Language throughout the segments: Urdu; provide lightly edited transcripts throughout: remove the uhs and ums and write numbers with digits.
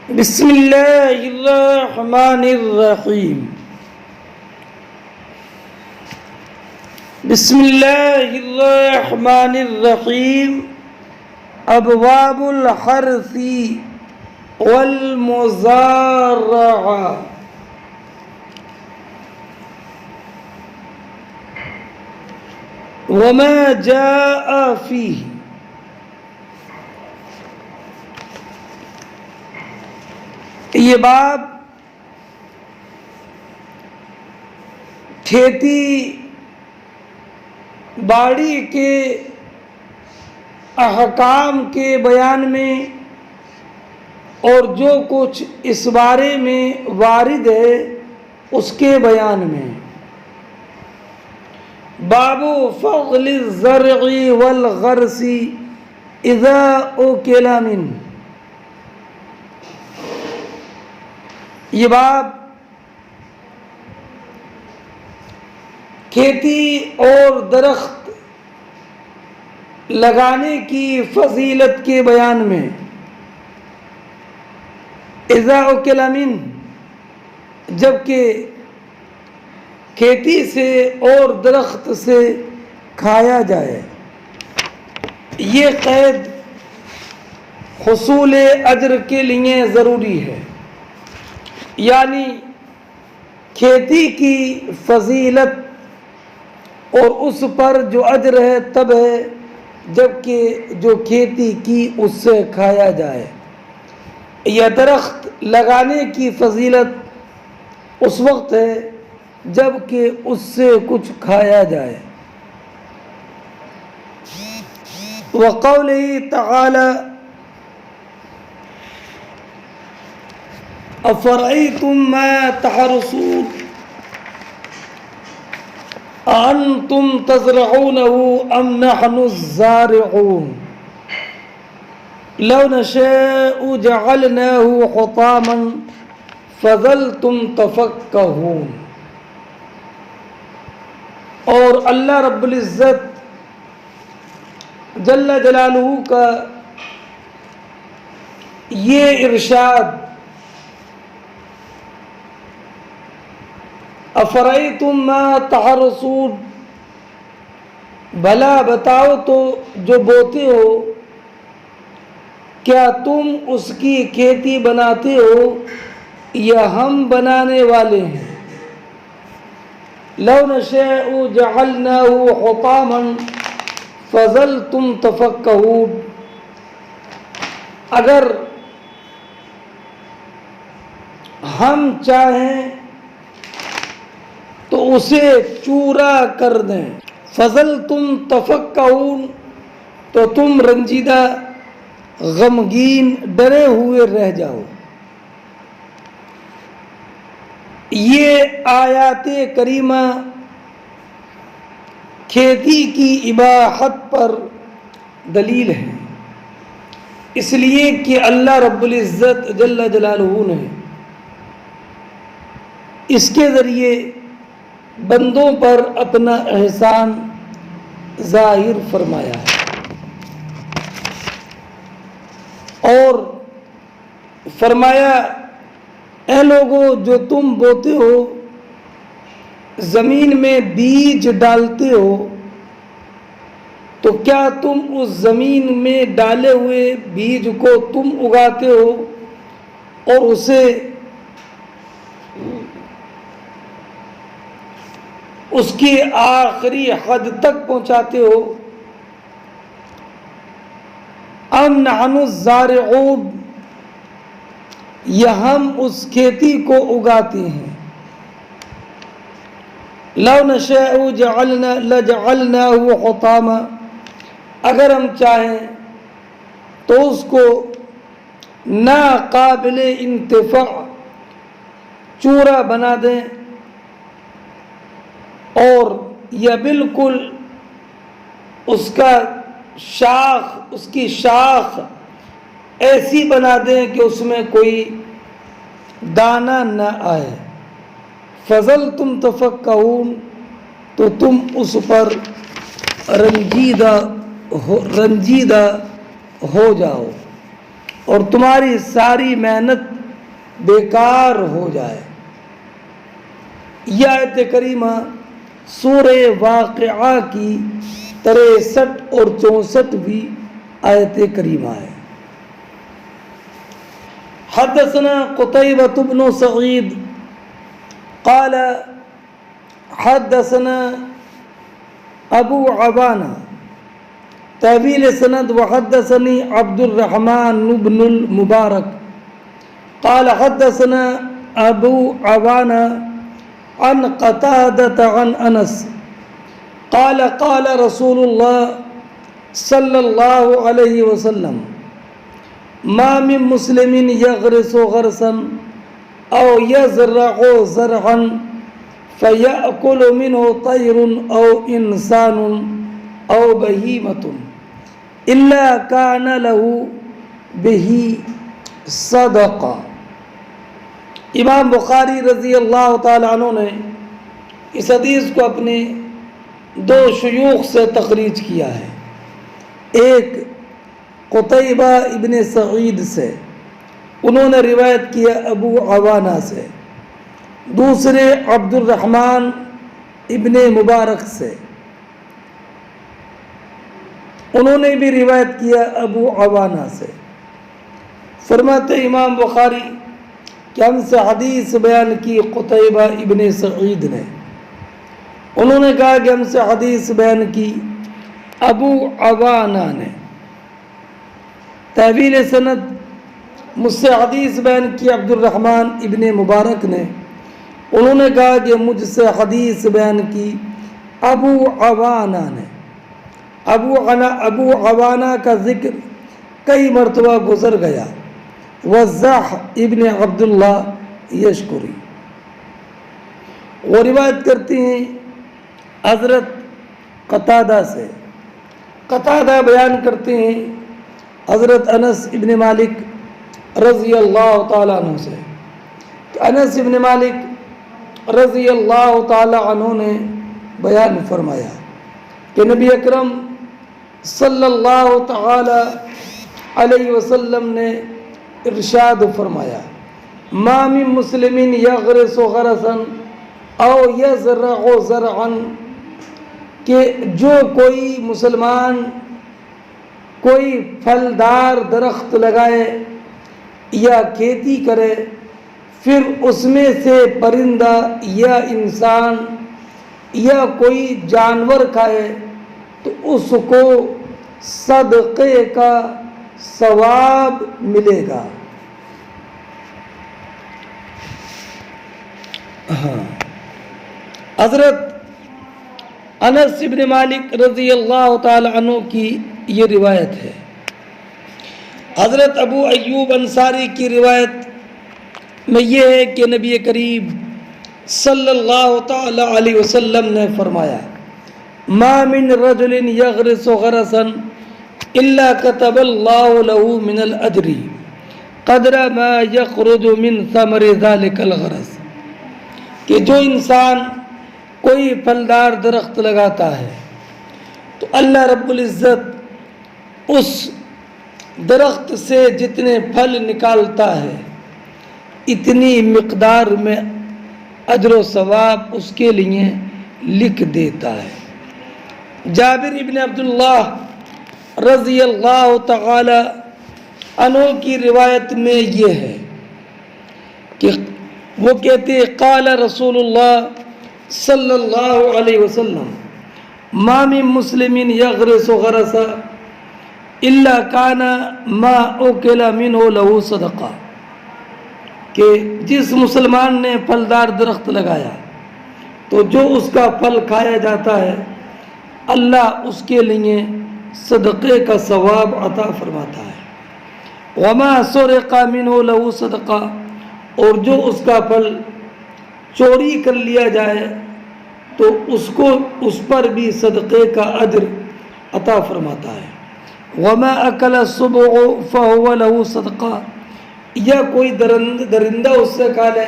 بسم اللہ الرحمن الرحیم بسم اللہ الرحمن الرحیم ابواب الحرث والمزارعہ وما جاء فیہ۔ یہ باب کھیتی باڑی کے احکام کے بیان میں اور جو کچھ اس بارے میں وارد ہے اس کے بیان میں۔ باب فضل الزرع والغرس اذا اکل منہ۔ یہ باب کھیتی اور درخت لگانے کی فضیلت کے بیان میں۔ اذا اکل منہ، جبکہ کھیتی سے اور درخت سے کھایا جائے۔ یہ قید حصول اجر کے لیے ضروری ہے، یعنی کھیتی کی فضیلت اور اس پر جو اجر ہے تب ہے جبکہ جو کھیتی کی اس سے کھایا جائے، یا درخت لگانے کی فضیلت اس وقت ہے جبکہ اس سے کچھ کھایا جائے۔ وقولہ تعالی افرأیتم ما تحرثون أأنتم تزرعونه أم نحن الزارعون لو نشاء جعلناه حطاما فظلتم تفکہون۔ اور اللہ رب العزت جل جلالہ کا یہ ارشاد، افرأیتم ما تحرثون، بھلا بتاؤ تو جو بوتے ہو، کیا تم اس کی کھیتی بناتے ہو یا ہم بنانے والے ہیں؟ لو نشاء جعلناه حطاما فظلتم تفکہون، اگر ہم چاہیں تو اسے چورا کر دیں۔ فظلتم تفکہون، تو تم رنجیدہ غمگین ڈرے ہوئے رہ جاؤ۔ یہ آیات کریمہ کھیتی کی اباحت پر دلیل ہے، اس لیے کہ اللہ رب العزت جل جلالہ نے اس کے ذریعے بندوں پر اپنا احسان ظاہر فرمایا ہے، اور فرمایا اے لوگو جو تم بوتے ہو، زمین میں بیج ڈالتے ہو، تو کیا تم اس زمین میں ڈالے ہوئے بیج کو تم اگاتے ہو اور اسے اس کی آخری حد تک پہنچاتے ہو؟ ام نحن الزارعون، یا ہم اس کھیتی کو اگاتے ہیں؟ لو نشاء لجعلناه حطاما، اگر ہم چاہیں تو اس کو ناقابل انتفاع چورا بنا دیں، اور یا بالکل اس کی شاخ ایسی بنا دیں کہ اس میں کوئی دانہ نہ آئے۔ فظلتم تفکہون، تو تم اس پر رنجیدہ ہو جاؤ۔ اور تمہاری ساری محنت بیکار ہو جائے۔ یہ آیت کریمہ سورہ واقعہ کی 63 اور 64ویں آیت کریمہ ہے۔ حدثنا قتيبة بن سعيد قال حدثنا ابو عوانہ طویل سند وحدثني عبد الرحمن بن المبارك قال حدثنا ابو عوانہ عن قتادة عن انس قال قال رسول الله صلی اللہ علیہ وسلم ما من مسلم یغرس غرسا او یزرع زرعا فیأکل منه طیر او انسان او بہیمۃ الا کان له به صدقہ۔ امام بخاری رضی اللہ تعالی عنہ نے اس حدیث کو اپنے دو شیوخ سے تخریج کیا ہے، ایک قتیبہ ابن سعید سے، انہوں نے روایت کیا ابو عوانہ سے، دوسرے عبد الرحمن ابن مبارک سے، انہوں نے بھی روایت کیا ابو عوانہ سے۔ فرماتے امام بخاری کہ ہم سے حدیث بیان کی قتیبہ ابن سعید نے، انہوں نے کہا کہ ہم سے حدیث بیان کی ابو عوانہ نے، طویل سند مجھ سے حدیث بیان کی عبد الرحمن ابن مبارک نے، انہوں نے کہا کہ مجھ سے حدیث بیان کی ابو عوانہ نے۔ ابو عوانہ کا ذکر کئی مرتبہ گزر گیا، وضاح ابن عبداللہ یشکری، وہ روایت کرتی ہیں حضرت قتادہ سے، قتادہ بیان کرتے ہیں حضرت انس ابن مالک رضی اللہ تعالیٰ عنہ سے، انس ابن مالک رضی اللہ تعالیٰ عنہ نے بیان فرمایا کہ نبی اکرم صلی اللہ تعالی علیہ وسلم نے ارشاد فرمایا ما من مسلم یغرس غرسا او یزرع زرعا، کہ جو کوئی مسلمان کوئی پھلدار درخت لگائے یا کھیتی کرے، پھر اس میں سے پرندہ یا انسان یا کوئی جانور کھائے تو اس کو صدقے کا ثواب ملے گا۔ حضرت انس بن مالک رضی اللہ تعالی عنہ کی یہ روایت ہے۔ حضرت ابو ایوب انصاری کی روایت میں یہ ہے کہ نبی کریم صلی اللہ تعالی علیہ وسلم نے فرمایا ما من رجل یغرس غرسا الا كتب اللہ له من الاجر قدر ما یخرج من ثمر ذلك الغرس، کہ جو انسان کوئی پھلدار درخت لگاتا ہے تو اللہ رب العزت اس درخت سے جتنے پھل نکالتا ہے اتنی مقدار میں اجر و ثواب اس کے لیے لکھ دیتا ہے۔ جابر ابن عبداللہ رضی اللہ تعالی عنہ کی روایت میں یہ ہے کہ وہ کہتے قال رسول اللہ صلی اللہ علیہ وسلم ما من مسلم یغرس غرسا الا کان ما اکل منہ لہ صدقہ، کہ جس مسلمان نے پھلدار درخت لگایا تو جو اس کا پھل کھایا جاتا ہے اللہ اس کے لیے صدقے کا ثواب عطا فرماتا ہے۔ وما سرق منہ لہ صدقہ، اور جو اس کا پھل چوری کر لیا جائے تو اس کو اس پر بھی صدقے کا اجر عطا فرماتا ہے۔ وما اکل السبع فهو له صدقہ، یا کوئی درندہ اس سے کھا لے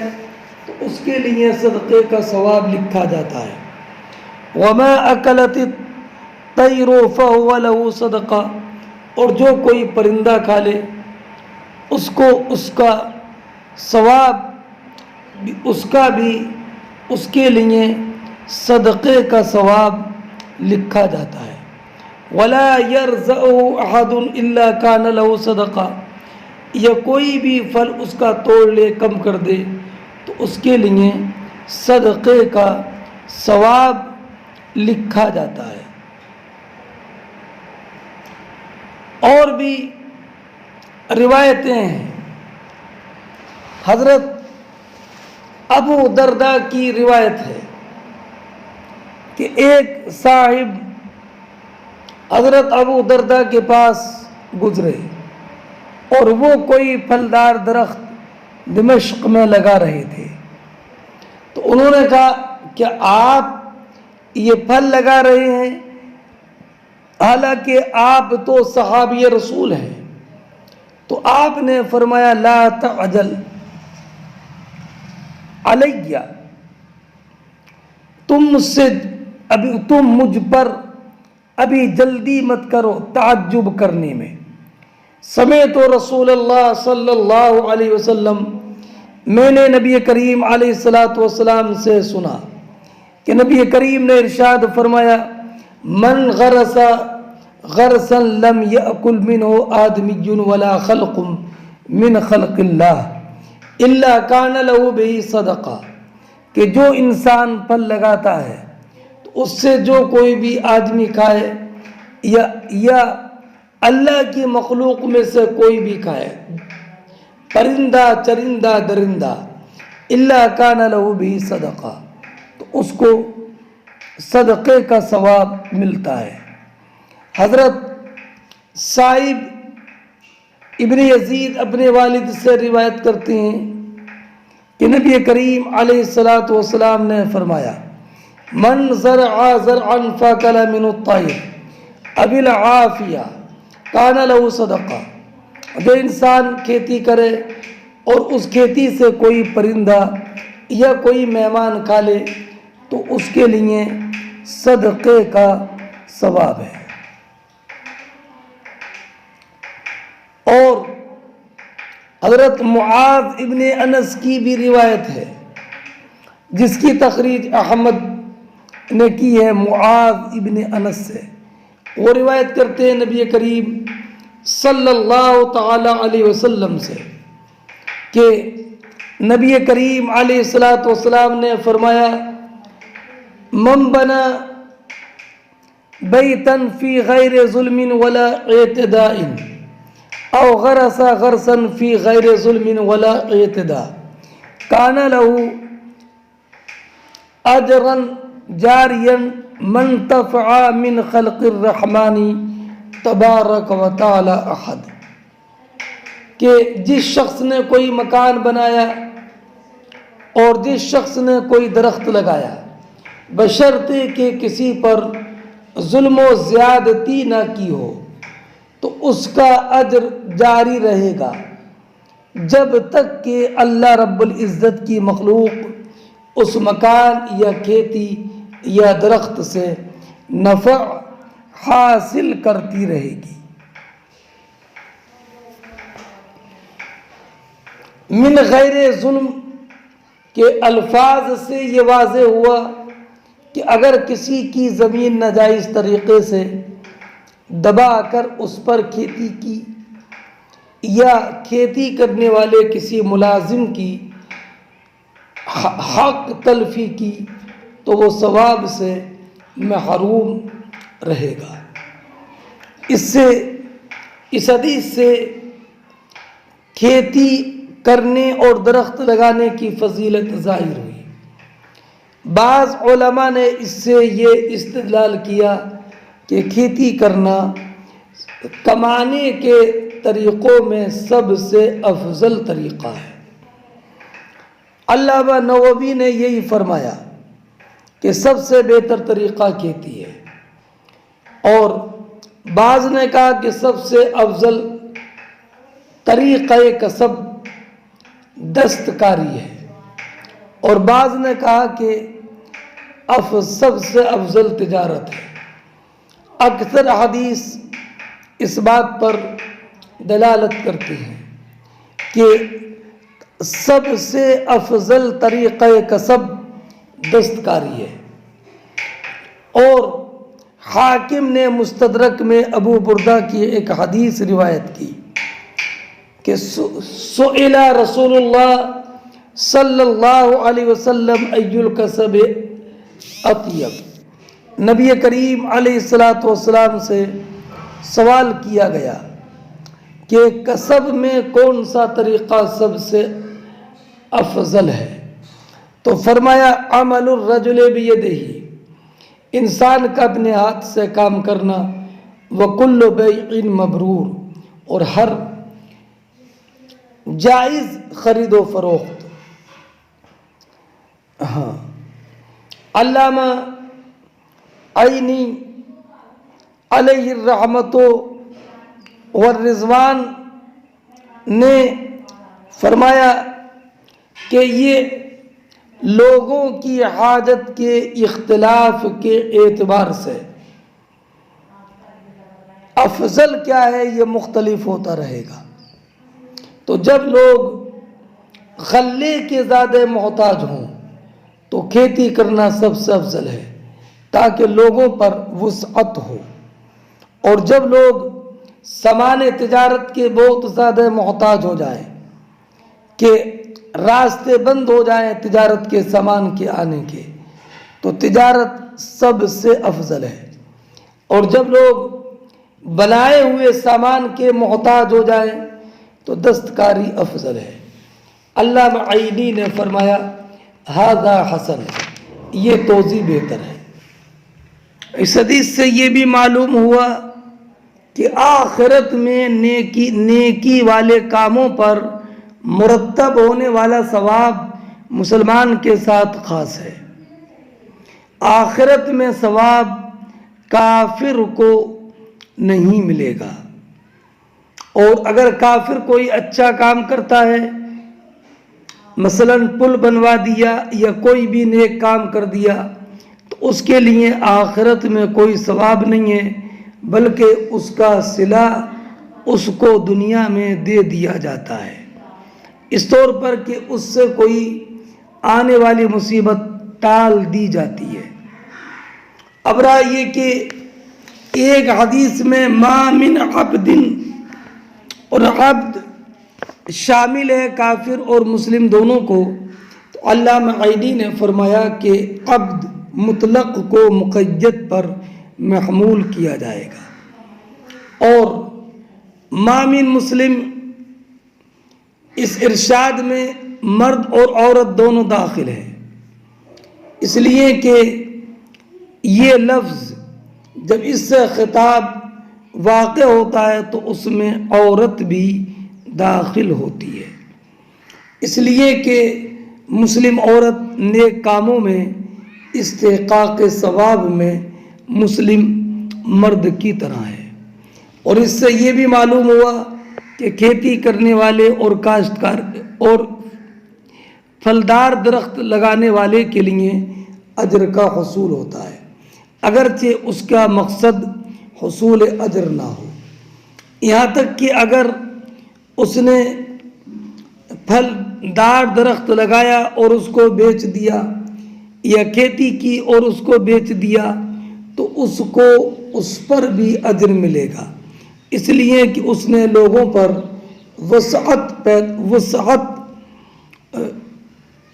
تو اس کے لیے صدقے کا ثواب لکھا جاتا ہے۔ وما اکلت الطیر فهو له صدقہ، اور جو کوئی پرندہ کھا لے اس کو اس کا ثواب اس کے لیے صدقے کا ثواب لکھا جاتا ہے۔ وَلَا يَرْزَعُ أَحَدٌ إِلَّا كَانَ لَهُ صَدَقَةٌ، یا کوئی بھی پھل اس کا توڑ لے، کم کر دے، تو اس کے لیے صدقے کا ثواب لکھا جاتا ہے۔ اور بھی روایتیں ہیں۔ حضرت ابو درداء کی روایت ہے کہ ایک صاحب حضرت ابو درداء کے پاس گزرے اور وہ کوئی پھلدار درخت دمشق میں لگا رہے تھے، تو انہوں نے کہا کہ آپ یہ پھل لگا رہے ہیں، حالانکہ آپ تو صحابی رسول ہیں؟ تو آپ نے فرمایا لا تعجل علیہ، تم مجھ پر ابھی جلدی مت کرو تعجب کرنے میں۔ سمعت رسول اللہ صلی اللہ علیہ وسلم، میں نے نبی کریم علیہ الصلاۃ والسلام سے سنا کہ نبی کریم نے ارشاد فرمایا من غرس غرسا لم یأکل منہ آدمی ولا خلق من خلق اللہ الا کان لہ بہ صدقہ، کہ جو انسان پھل لگاتا ہے تو اس سے جو کوئی بھی آدمی کھائے یا اللہ کی مخلوق میں سے کوئی بھی کھائے، پرندہ چرندہ درندہ، الا کان لہ بہ صدقہ، تو اس کو صدقے کا ثواب ملتا ہے۔ حضرت صائب ابن یزید اپنے والد سے روایت کرتے ہیں کہ نبی کریم علیہ الصلاۃ والسلام نے فرمایا من زرع زرعا فاکل من الطیر اب العافیہ کان لہ صدقہ، جو انسان کھیتی کرے اور اس کھیتی سے کوئی پرندہ یا کوئی مہمان کھا لے تو اس کے لیے صدقے کا ثواب ہے۔ اور حضرت معاذ ابن انس کی بھی روایت ہے جس کی تخریج احمد نے کی ہے معاذ ابن انس سے۔ وہ روایت کرتے ہیں نبی کریم صلی اللہ تعالی علیہ وسلم سے کہ نبی کریم علیہ الصلاۃ والسلام نے فرمایا من بنا بیتا فی غیر ظلم ولا اعتداء او غرس غرسا فی غیر ظلم ولا اعتداء کان لہ اجرا جاریا منتفع من خلق الرحمن تبارک و تعالی احد، کہ جس شخص نے کوئی مکان بنایا اور جس شخص نے کوئی درخت لگایا بشرطے کہ کسی پر ظلم و زیادتی نہ کی ہو تو اس کا اجر جاری رہے گا جب تک کہ اللہ رب العزت کی مخلوق اس مکان یا کھیتی یا درخت سے نفع حاصل کرتی رہے گی۔ من غیر ظلم کے الفاظ سے یہ واضح ہوا کہ اگر کسی کی زمین ناجائز طریقے سے دبا کر اس پر کھیتی کی یا کھیتی کرنے والے کسی ملازم کی حق تلفی کی تو وہ ثواب سے محروم رہے گا۔ اس حدیث سے کھیتی کرنے اور درخت لگانے کی فضیلت ظاہر ہوئی۔ بعض علماء نے اس سے یہ استدلال کیا کہ کھیتی کرنا کمانے کے طریقوں میں سب سے افضل طریقہ ہے۔ علامہ نووی نے یہی فرمایا کہ سب سے بہتر طریقہ کھیتی ہے، اور بعض نے کہا کہ سب سے افضل طریقہ کسب دستکاری ہے، اور بعض نے کہا کہ سب سے افضل تجارت ہے۔ اکثر حدیث اس بات پر دلالت کرتی ہیں کہ سب سے افضل طریقہ کسب دستکاری ہے۔ اور حاکم نے مستدرک میں ابو بردہ کی ایک حدیث روایت کی کہ سئل رسول اللہ صلی اللہ علیہ وسلم ای الکسب اطیب، نبی کریم علیہ السلام سے سوال کیا گیا کہ کسب میں کون سا طریقہ سب سے افضل ہے، تو فرمایا عمل الرجل بیدہ، انسان کا اپنے ہاتھ سے کام کرنا، وکل بیع مبرور، اور ہر جائز خرید و فروخت۔ ہاں، علامہ عینی علیہ الرحمت والرضوان نے فرمایا کہ یہ لوگوں کی حاجت کے اختلاف کے اعتبار سے افضل کیا ہے یہ مختلف ہوتا رہے گا۔ تو جب لوگ غلے کے زیادہ محتاج ہوں تو کھیتی کرنا سب سے افضل ہے تاکہ لوگوں پر وسعت ہو، اور جب لوگ سامان تجارت کے بہت زیادہ محتاج ہو جائیں کہ راستے بند ہو جائیں تجارت کے سامان کے آنے کے، تو تجارت سب سے افضل ہے، اور جب لوگ بنائے ہوئے سامان کے محتاج ہو جائیں تو دستکاری افضل ہے۔ علامہ عینی نے فرمایا ھذا حسن، یہ توضیح بہتر ہے۔ اس حدیث سے یہ بھی معلوم ہوا کہ آخرت میں نیکی والے کاموں پر مرتب ہونے والا ثواب مسلمان کے ساتھ خاص ہے۔ آخرت میں ثواب کافر کو نہیں ملے گا، اور اگر کافر کوئی اچھا کام کرتا ہے، مثلا پل بنوا دیا یا کوئی بھی نیک کام کر دیا، تو اس کے لیے آخرت میں کوئی ثواب نہیں ہے، بلکہ اس کا صلہ اس کو دنیا میں دے دیا جاتا ہے، اس طور پر کہ اس سے کوئی آنے والی مصیبت ٹال دی جاتی ہے۔ اب رہا یہ کہ ایک حدیث میں ما من عبد، اور عبد شامل ہے کافر اور مسلم دونوں کو، تو علامہ عینی نے فرمایا کہ عبد مطلق کو مقید پر محمول کیا جائے گا، اور ما من مسلم اس ارشاد میں مرد اور عورت دونوں داخل ہیں، اس لیے کہ یہ لفظ جب اس سے خطاب واقع ہوتا ہے تو اس میں عورت بھی داخل ہوتی ہے، اس لیے کہ مسلم عورت نیک کاموں میں استحقاق ثواب میں مسلم مرد کی طرح ہے۔ اور اس سے یہ بھی معلوم ہوا کہ کھیتی کرنے والے اور کاشتکار اور پھلدار درخت لگانے والے کے لیے اجر کا حصول ہوتا ہے، اگرچہ اس کا مقصد حصول اجر نہ ہو، یہاں تک کہ اگر اس نے پھلدار درخت لگایا اور اس کو بیچ دیا، یا کھیتی کی اور اس کو بیچ دیا، تو اس کو اس پر بھی اجر ملے گا، اس لیے کہ اس نے لوگوں پر وسعت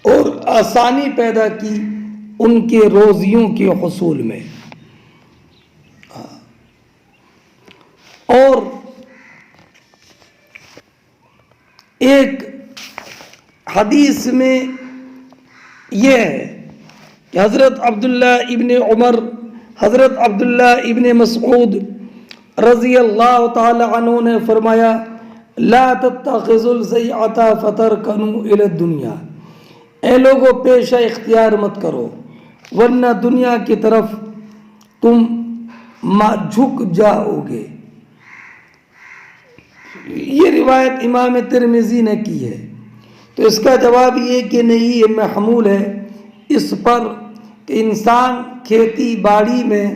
اور آسانی پیدا کی ان کے روزیوں کے حصول میں۔ اور ایک حدیث میں یہ ہے کہ حضرت عبداللہ ابن عمر، حضرت عبداللہ ابن مسعود رضی اللہ تعالی عنہ نے فرمایا لا تتخذوا الزیعۃ فترکنوا الی الدنیا، اے لوگوں پیشہ اختیار مت کرو ورنہ دنیا کی طرف تم جھک جاؤ گے۔ یہ روایت امام ترمذی نے کی ہے، تو اس کا جواب یہ کہ نہیں، یہ محمول ہے اس پر کہ انسان کھیتی باڑی میں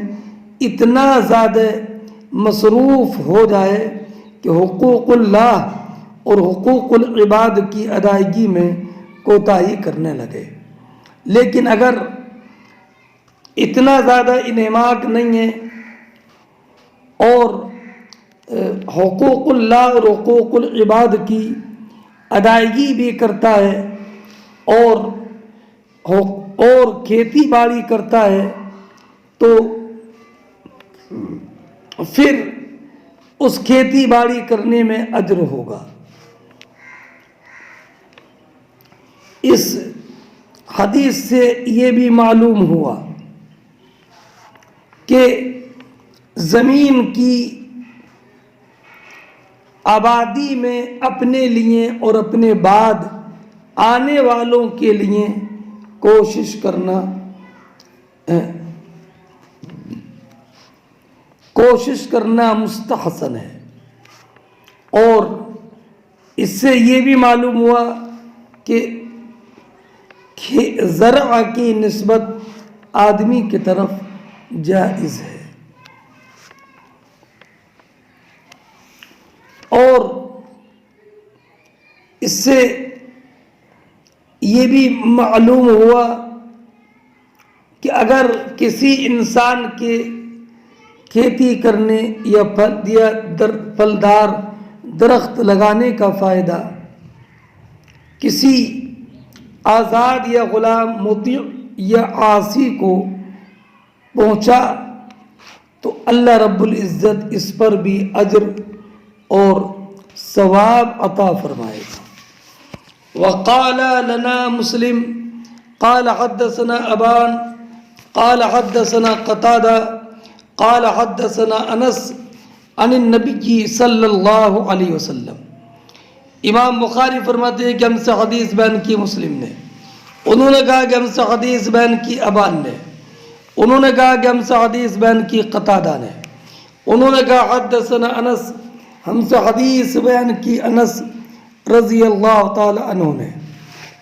اتنا زیادہ مصروف ہو جائے کہ حقوق اللہ اور حقوق العباد کی ادائیگی میں کوتاہی کرنے لگے۔ لیکن اگر اتنا زیادہ انہماک نہیں ہے اور حقوق اللہ اور حقوق العباد کی ادائیگی بھی کرتا ہے اور کھیتی باڑی کرتا ہے تو پھر اس کھیتی باڑی کرنے میں اجر ہوگا۔ اس حدیث سے یہ بھی معلوم ہوا کہ زمین کی آبادی میں اپنے لیے اور اپنے بعد آنے والوں کے لیے کوشش کرنا مستحسن ہے۔ اور اس سے یہ بھی معلوم ہوا کہ زرع کی نسبت آدمی کی طرف جائز ہے۔ اور اس سے یہ بھی معلوم ہوا کہ اگر کسی انسان کے کھیتی کرنے یا پھلدار درخت لگانے کا فائدہ کسی آزاد یا غلام مطیع یا عاصی کو پہنچا تو اللہ رب العزت اس پر بھی اجر اور ثواب عطا فرمائے گا۔ وقال لنا مسلم قال حدثنا ابان قال حدثنا قتادہ قال حدثنا انس عن النبی صلی اللہ علیہ وسلم۔ امام بخاری فرماتے ہیں کہ ہم سے حدیث بیان کی مسلم نے، انہوں نے کہا کہ ہم سے حدیث بیان کی ابان نے، انہوں نے کہا کہ ہم سے حدیث بیان کی قتادہ نے، انہوں نے کہا حدثنا انس، ہم سے حدیث بیان کی انس رضی اللہ تعالی عنہ نے،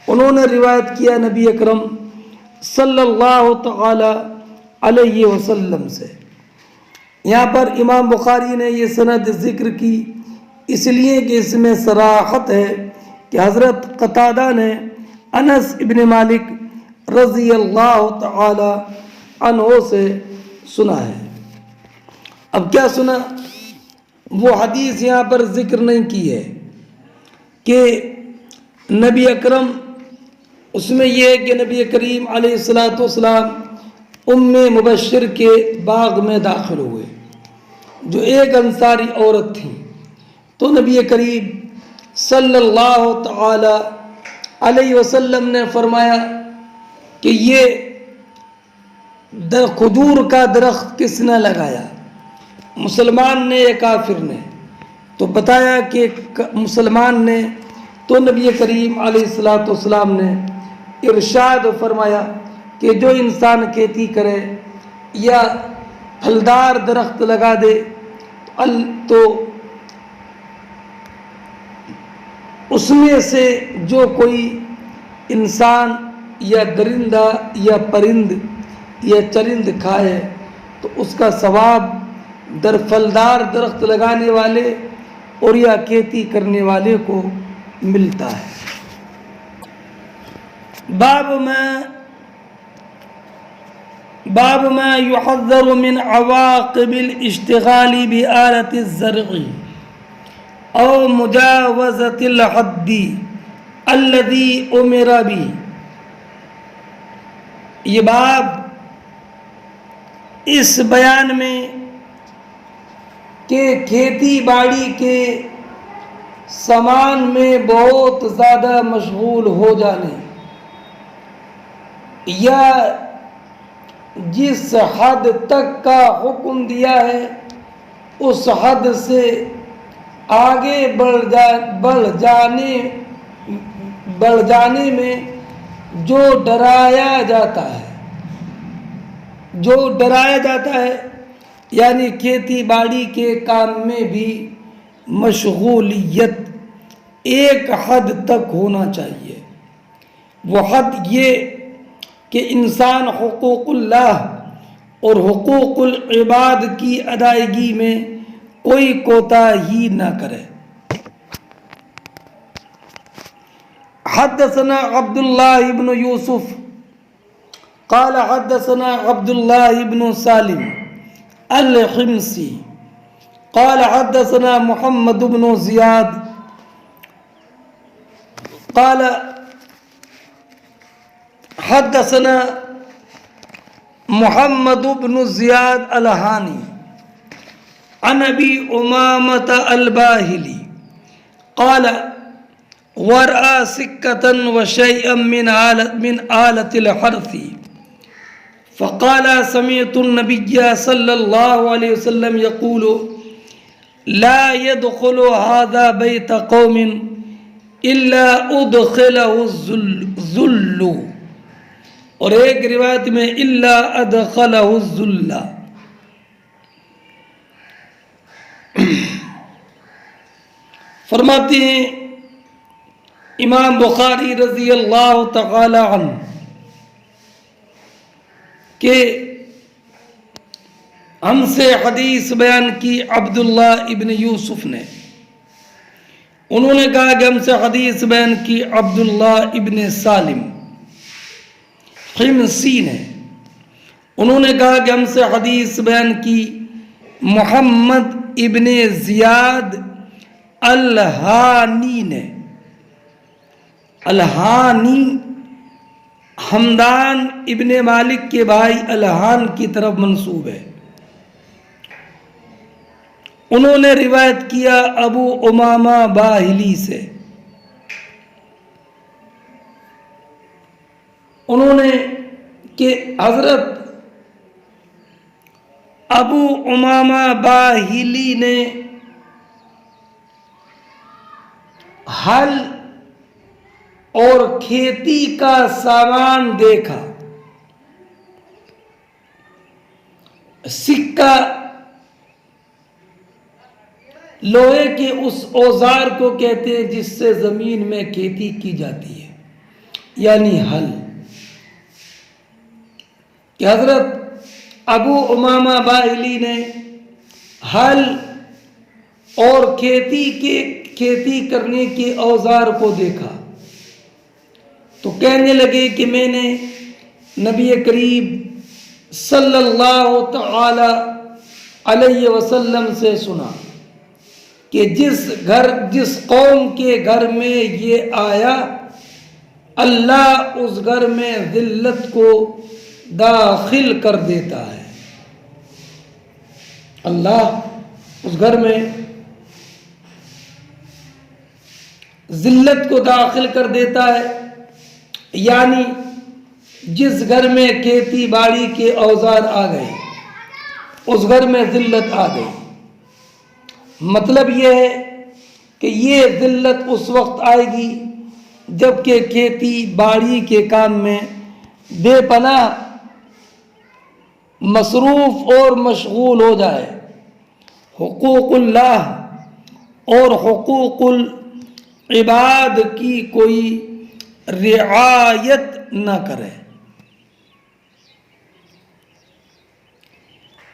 انہوں نے روایت کیا نبی اکرم صلی اللہ تعالی علیہ وسلم سے۔ یہاں پر امام بخاری نے یہ سند ذکر کی اس لیے کہ اس میں صراحت ہے کہ حضرت قتادہ نے انس ابن مالک رضی اللہ تعالی عنہ سے سنا ہے۔ اب کیا سنا؟ وہ حدیث یہاں پر ذکر نہیں کی ہے کہ نبی اکرم، اس میں یہ ہے کہ نبی کریم علیہ الصلاۃ والسلام ام مبشر کے باغ میں داخل ہوئے جو ایک انصاری عورت تھی، تو نبی کریم صلی اللہ تعالی علیہ وسلم نے فرمایا کہ یہ کھجور کا درخت کس نے لگایا؟ مسلمان نے یا کافر نے؟ تو بتایا کہ مسلمان نے۔ تو نبی کریم علیہ الصلاۃ والسلام نے ارشاد فرمایا کہ جو انسان کھیتی کرے یا پھلدار درخت لگا دے تو اس میں سے جو کوئی انسان یا درندہ یا پرند یا چرند کھائے تو اس کا ثواب در پھلدار درخت لگانے والے اور یا کھیتی کرنے والے کو ملتا ہے۔ باب ما يحذر من عواقب الاشتغال بآلة الزرع او مجاوزة الحد الذي امر به۔ یہ باب اس بیان میں کہ کھیتی باڑی کے سامان میں بہت زیادہ مشغول ہو جانے یا جس حد تک کا حکم دیا ہے اس حد سے آگے بڑھ جانے میں جو ڈرایا جاتا ہے یعنی کھیتی باڑی کے کام میں بھی مشغولیت ایک حد تک ہونا چاہیے۔ وہ حد یہ کہ انسان حقوق اللہ اور حقوق العباد کی ادائیگی میں کوئی کوتاہی نہ کرے۔ حدثنا عبد الله بن يوسف قال حدثنا عبد الله بن سالم الحمصي قال حدثنا محمد بن زياد قال حدثنا محمد بن زياد الهاني عن ابي امامة الباهلي قال ورأى سكة وشيئا من آلة الحرث فقال سمعت النبي صلى الله عليه وسلم يقول لا يدخل هذا بيت قوم إلا أدخله الذل اور ایک روایت میں إلا أدخله الذل. فرماتے ہیں امام بخاری رضی اللہ تعالی عنہ کہ ہم سے حدیث بیان کی عبداللہ ابن یوسف نے. انہوں نے کہا کہ ہم سے حدیث بیان کی عبداللہ ابن سالم حمصی نے. انہوں نے کہا کہ ہم سے حدیث بیان کی محمد ابن زیاد الہانی نے. الہانی حمدان ابن مالک کے بھائی الہان کی طرف منسوب ہے. انہوں نے روایت کیا ابو امامہ باہلی سے. انہوں نے کہ حضرت ابو امامہ باہلی نے ہل اور کھیتی کا سامان دیکھا. سکہ لوہے کے اس اوزار کو کہتے ہیں جس سے زمین میں کھیتی کی جاتی ہے، یعنی ہل. کہ حضرت ابو امامہ باہلی نے ہل اور کھیتی کرنے کے اوزار کو دیکھا تو کہنے لگے کہ میں نے نبی کریم صلی اللہ تعالی علیہ وسلم سے سنا کہ جس قوم کے گھر میں یہ آیا اللہ اس گھر میں ذلت کو داخل کر دیتا ہے. اللہ اس گھر میں ذلت کو داخل کر دیتا ہے، یعنی جس گھر میں کھیتی باڑی کے اوزار آ گئے اس گھر میں ذلت آ گئی. مطلب یہ ہے کہ یہ ذلت اس وقت آئے گی جب کہ کھیتی باڑی کے کام میں بے پناہ مصروف اور مشغول ہو جائے، حقوق اللہ اور حقوق العباد کی کوئی رعایت نہ کرے.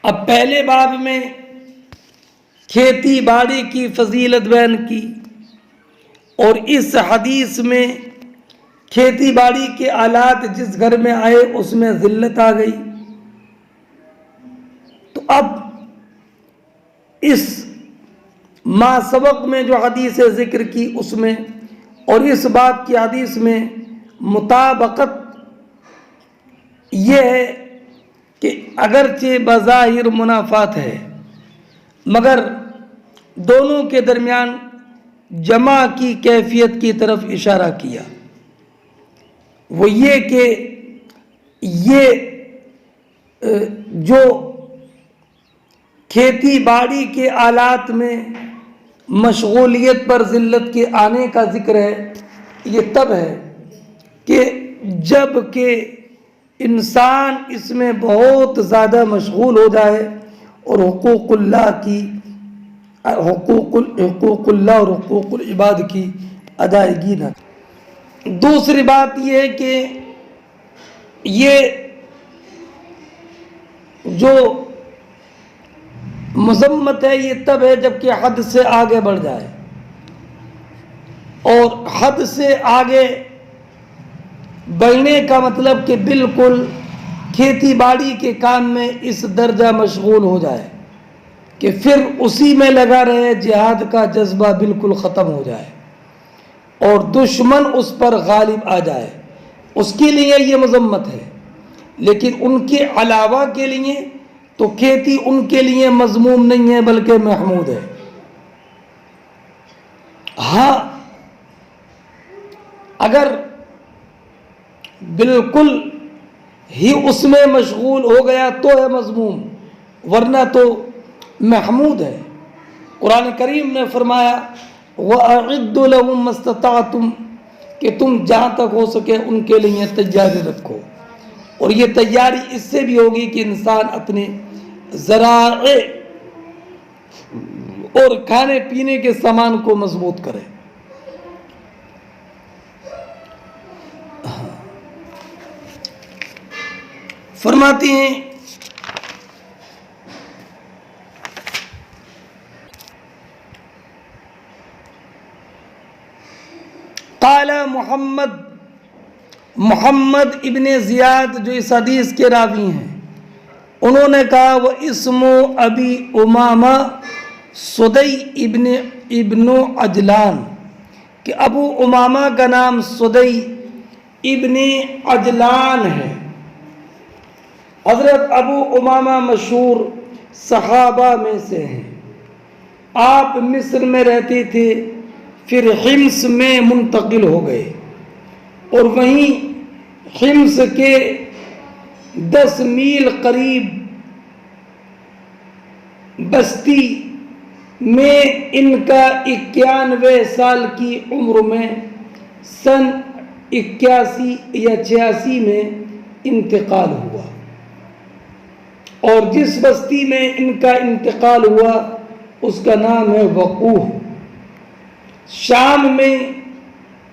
اب پہلے باب میں کھیتی باڑی کی فضیلت بیان کی اور اس حدیث میں کھیتی باڑی کے آلات جس گھر میں آئے اس میں ذلت آ گئی. تو اب اس ما سبق میں جو حدیث ذکر کی اس میں اور اس باب کی حدیث میں مطابقت یہ ہے کہ اگرچہ بظاہر منافات ہے مگر دونوں کے درمیان جمع کی کیفیت کی طرف اشارہ کیا. وہ یہ کہ یہ جو کھیتی باڑی کے آلات میں مشغولیت پر ذلت کے آنے کا ذکر ہے، یہ تب ہے کہ جب کہ انسان اس میں بہت زیادہ مشغول ہو جائے اور حقوق اللہ اور حقوق العباد کی ادائیگی نہ. دوسری بات یہ ہے کہ یہ جو مذمت ہے یہ تب ہے جب کہ حد سے آگے بڑھ جائے، اور حد سے آگے بڑھنے کا مطلب کہ بالکل کھیتی باڑی کے کام میں اس درجہ مشغول ہو جائے کہ پھر اسی میں لگا رہے، جہاد کا جذبہ بالکل ختم ہو جائے اور دشمن اس پر غالب آ جائے، اس کے لیے یہ مذمت ہے۔ لیکن ان کے علاوہ کے لیے تو کھیتی ان کے لیے مذموم نہیں ہے بلکہ محمود ہے۔ ہاں اگر بالکل ہی اس میں مشغول ہو گیا تو ہے مذموم، ورنہ تو محمود ہے۔ قرآن کریم نے فرمایا وَأَعِدُّ لَهُم مَّا اسْتَطَعْتُمْ کہ تم جہاں تک ہو سکے ان کے لیے تیاری رکھو، اور یہ تیاری اس سے بھی ہوگی کہ انسان اپنے ذرائع اور کھانے پینے کے سامان کو مضبوط کرے۔ فرماتی ہیں قال محمد ابن زیاد جو اس حدیث کے راوی ہیں، انہوں نے کہا وہ اسم ابی امامہ سدی ابن عجلان کہ ابو امامہ کا نام سدی ابن عجلان ہے۔ حضرت ابو امامہ مشہور صحابہ میں سے ہیں۔ آپ مصر میں رہتے تھے، پھر حمص میں منتقل ہو گئے اور وہیں حمص کے 10 میل قریب بستی میں ان کا 91 سال کی عمر میں سن 81 یا 86 میں انتقال ہوا، اور جس بستی میں ان کا انتقال ہوا اس کا نام ہے وقوح۔ شام میں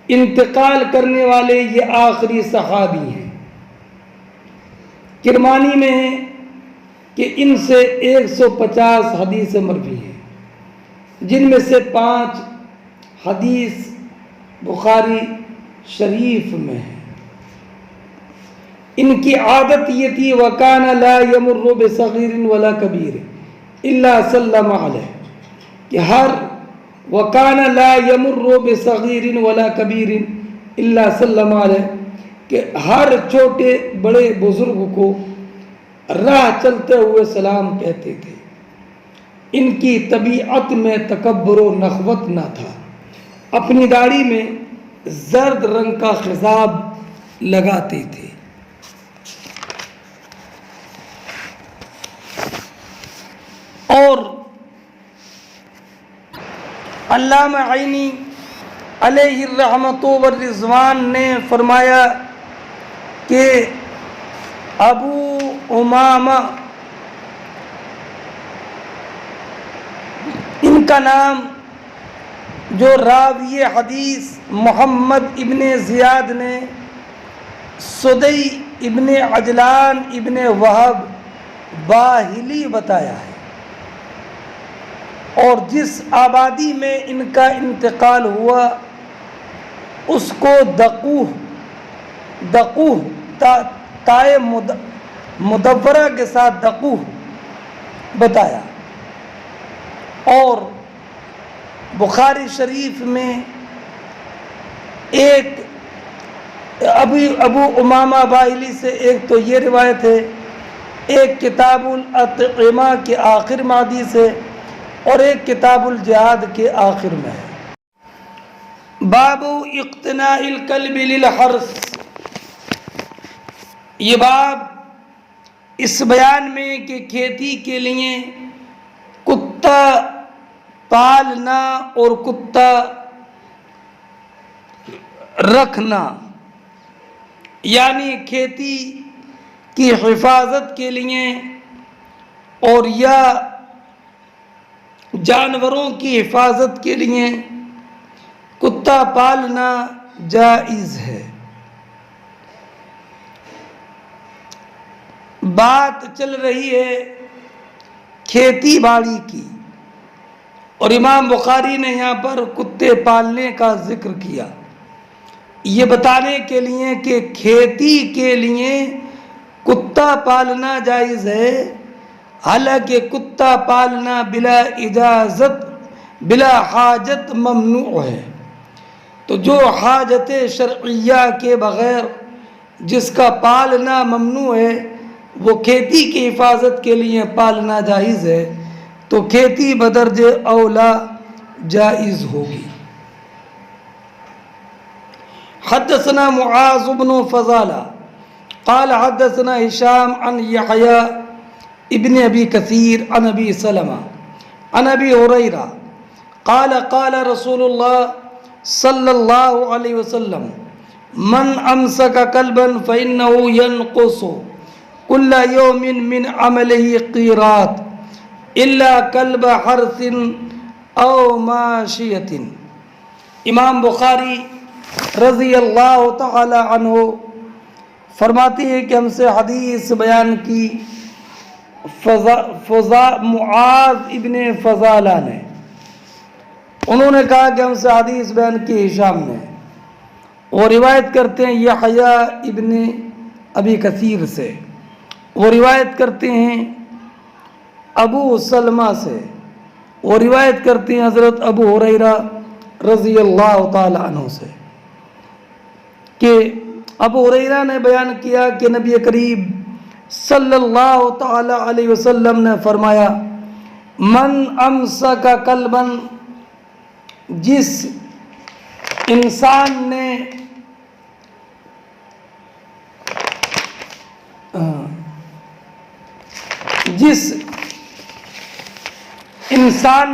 انتقال کرنے والے یہ آخری صحابی ہیں۔ کرمانی میں ہے کہ ان سے 150 حدیث مروی ہیں، جن میں سے 5 حدیث بخاری شریف میں ہے۔ ان کی عادت یہ تھی وَكَانَ لَا يَمُرُّ بِصَغِيرٍ وَلَا كَبِيرٍ إِلَّا سَلَّمَ عَلَيْهِ کہ وَكَانَ لَا يَمُرُّ بِصَغِيرٍ وَلَا كَبِيرٍ إِلَّا سَلَّمَ عَلَيْهِ کہ ہر چھوٹے بڑے بزرگ کو راہ چلتے ہوئے سلام کہتے تھے۔ ان کی طبیعت میں تکبر و نخوت نہ تھا، اپنی داڑھی میں زرد رنگ کا خضاب لگاتے تھے۔ اور علامہ عینی علیہ الرحمۃ والرضوان نے فرمایا کہ ابو امامہ ان کا نام جو راوی حدیث محمد ابن زیاد نے سدی ابن عجلان ابن وہب باہلی بتایا ہے، اور جس آبادی میں ان کا انتقال ہوا اس کو دقوہ تائے مدورہ کے ساتھ دقوہ بتایا۔ اور بخاری شریف میں ایک ابو امامہ باہلی سے ایک تو یہ روایت ہے، ایک کتاب الاطعمہ کے آخر میں حدیث ہے، اور ایک کتاب الجہاد کے آخر میں ہے۔ باب اقتناء الکلب للحرث، یہ باب اس بیان میں کہ کھیتی کے لیے کتا پالنا اور کتا رکھنا، یعنی کھیتی کی حفاظت کے لیے اور یا جانوروں کی حفاظت کے لیے کتا پالنا جائز ہے۔ بات چل رہی ہے کھیتی باڑی کی، اور امام بخاری نے یہاں پر کتے پالنے کا ذکر کیا۔ یہ بتانے کے لیے کہ کھیتی کے لیے کتا پالنا جائز ہے، حالانکہ کتا پالنا بلا اجازت بلا حاجت ممنوع ہے۔ تو جو حاجت شرعیہ کے بغیر جس کا پالنا ممنوع ہے وہ کھیتی کی حفاظت کے لیے پالنا جائز ہے، تو کھیتی بدرج اولا جائز ہوگی۔ حدثنا معاذ بن فضالہ قال حدثنا هشام عن يحيى ابن ابی کثیر عن ابی سلمہ عن ابی ہریرہ قال قال رسول اللہ صلی اللہ علیہ وسلم من امسک کلبا فإنه ينقص كل يوم من عمله قيراط الا کلب حرث او ماشیۃ۔ امام بخاری رضی اللہ تعالی عنہ فرماتے ہیں کہ ہم سے حدیث بیان کی معاذ ابن فضالہ نے، انہوں نے کہا کہ ہم سے حدیث بیان کی ہشام نے، وہ روایت کرتے ہیں یحییٰ ابن ابی کثیر سے، وہ روایت کرتے ہیں ابو سلمہ سے، وہ روایت کرتے ہیں حضرت ابو ہریرہ رضی اللہ تعالی عنہ سے کہ ابو ہریرہ نے بیان کیا کہ نبی کریم صلی اللہ تعالی علیہ وسلم نے فرمایا من امسک کلبا، جس انسان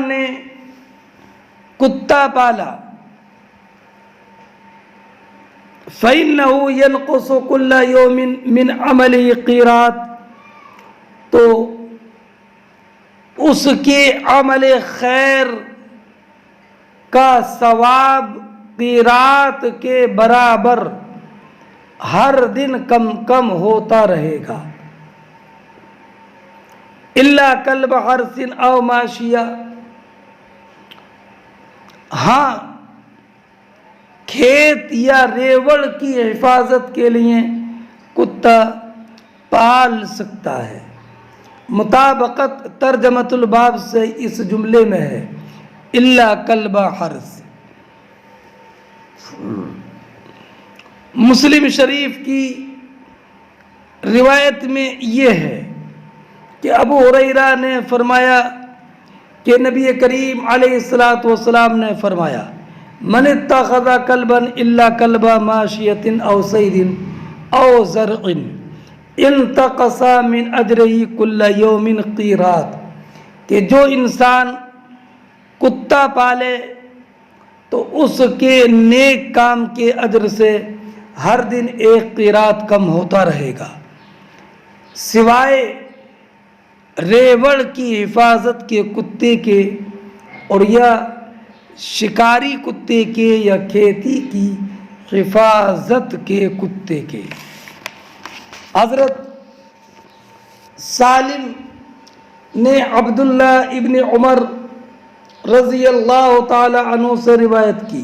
نے کتا پالا فَإِنَّهُ يَنْقُصُ كُلَّ يَوْمٍ مِّنْ عَمَلِهِ قِيرَاط، تو اس کے عمل خیر کا ثواب قیراط کے برابر ہر دن کم کم ہوتا رہے گا، الا کلب حرث او ماشیہ، ہاں کھیت یا ریوڑ کی حفاظت کے لیے کتا پال سکتا ہے۔ مطابقت ترجمۃ الباب سے اس جملے میں ہے الا کلب حرث۔ مسلم شریف کی روایت میں یہ ہے کہ ابو ہریرہ نے فرمایا کہ نبی کریم علیہ الصلوۃ والسلام نے فرمایا من اتخذ کلبا الا کلب ماشیۃ او صید او زرع انتقص من اجرہ کل یوم قیراط، کہ جو انسان کتا پالے تو اس کے نیک کام کے اجر سے ہر دن ایک قیراط کم ہوتا رہے گا، سوائے ریوڑ کی حفاظت کے کتے کے اور یا شکاری کتے کے یا کھیتی کی حفاظت کے کتے کے۔ حضرت سالم نے عبداللہ ابن عمر رضی اللہ تعالی عنہ سے روایت کی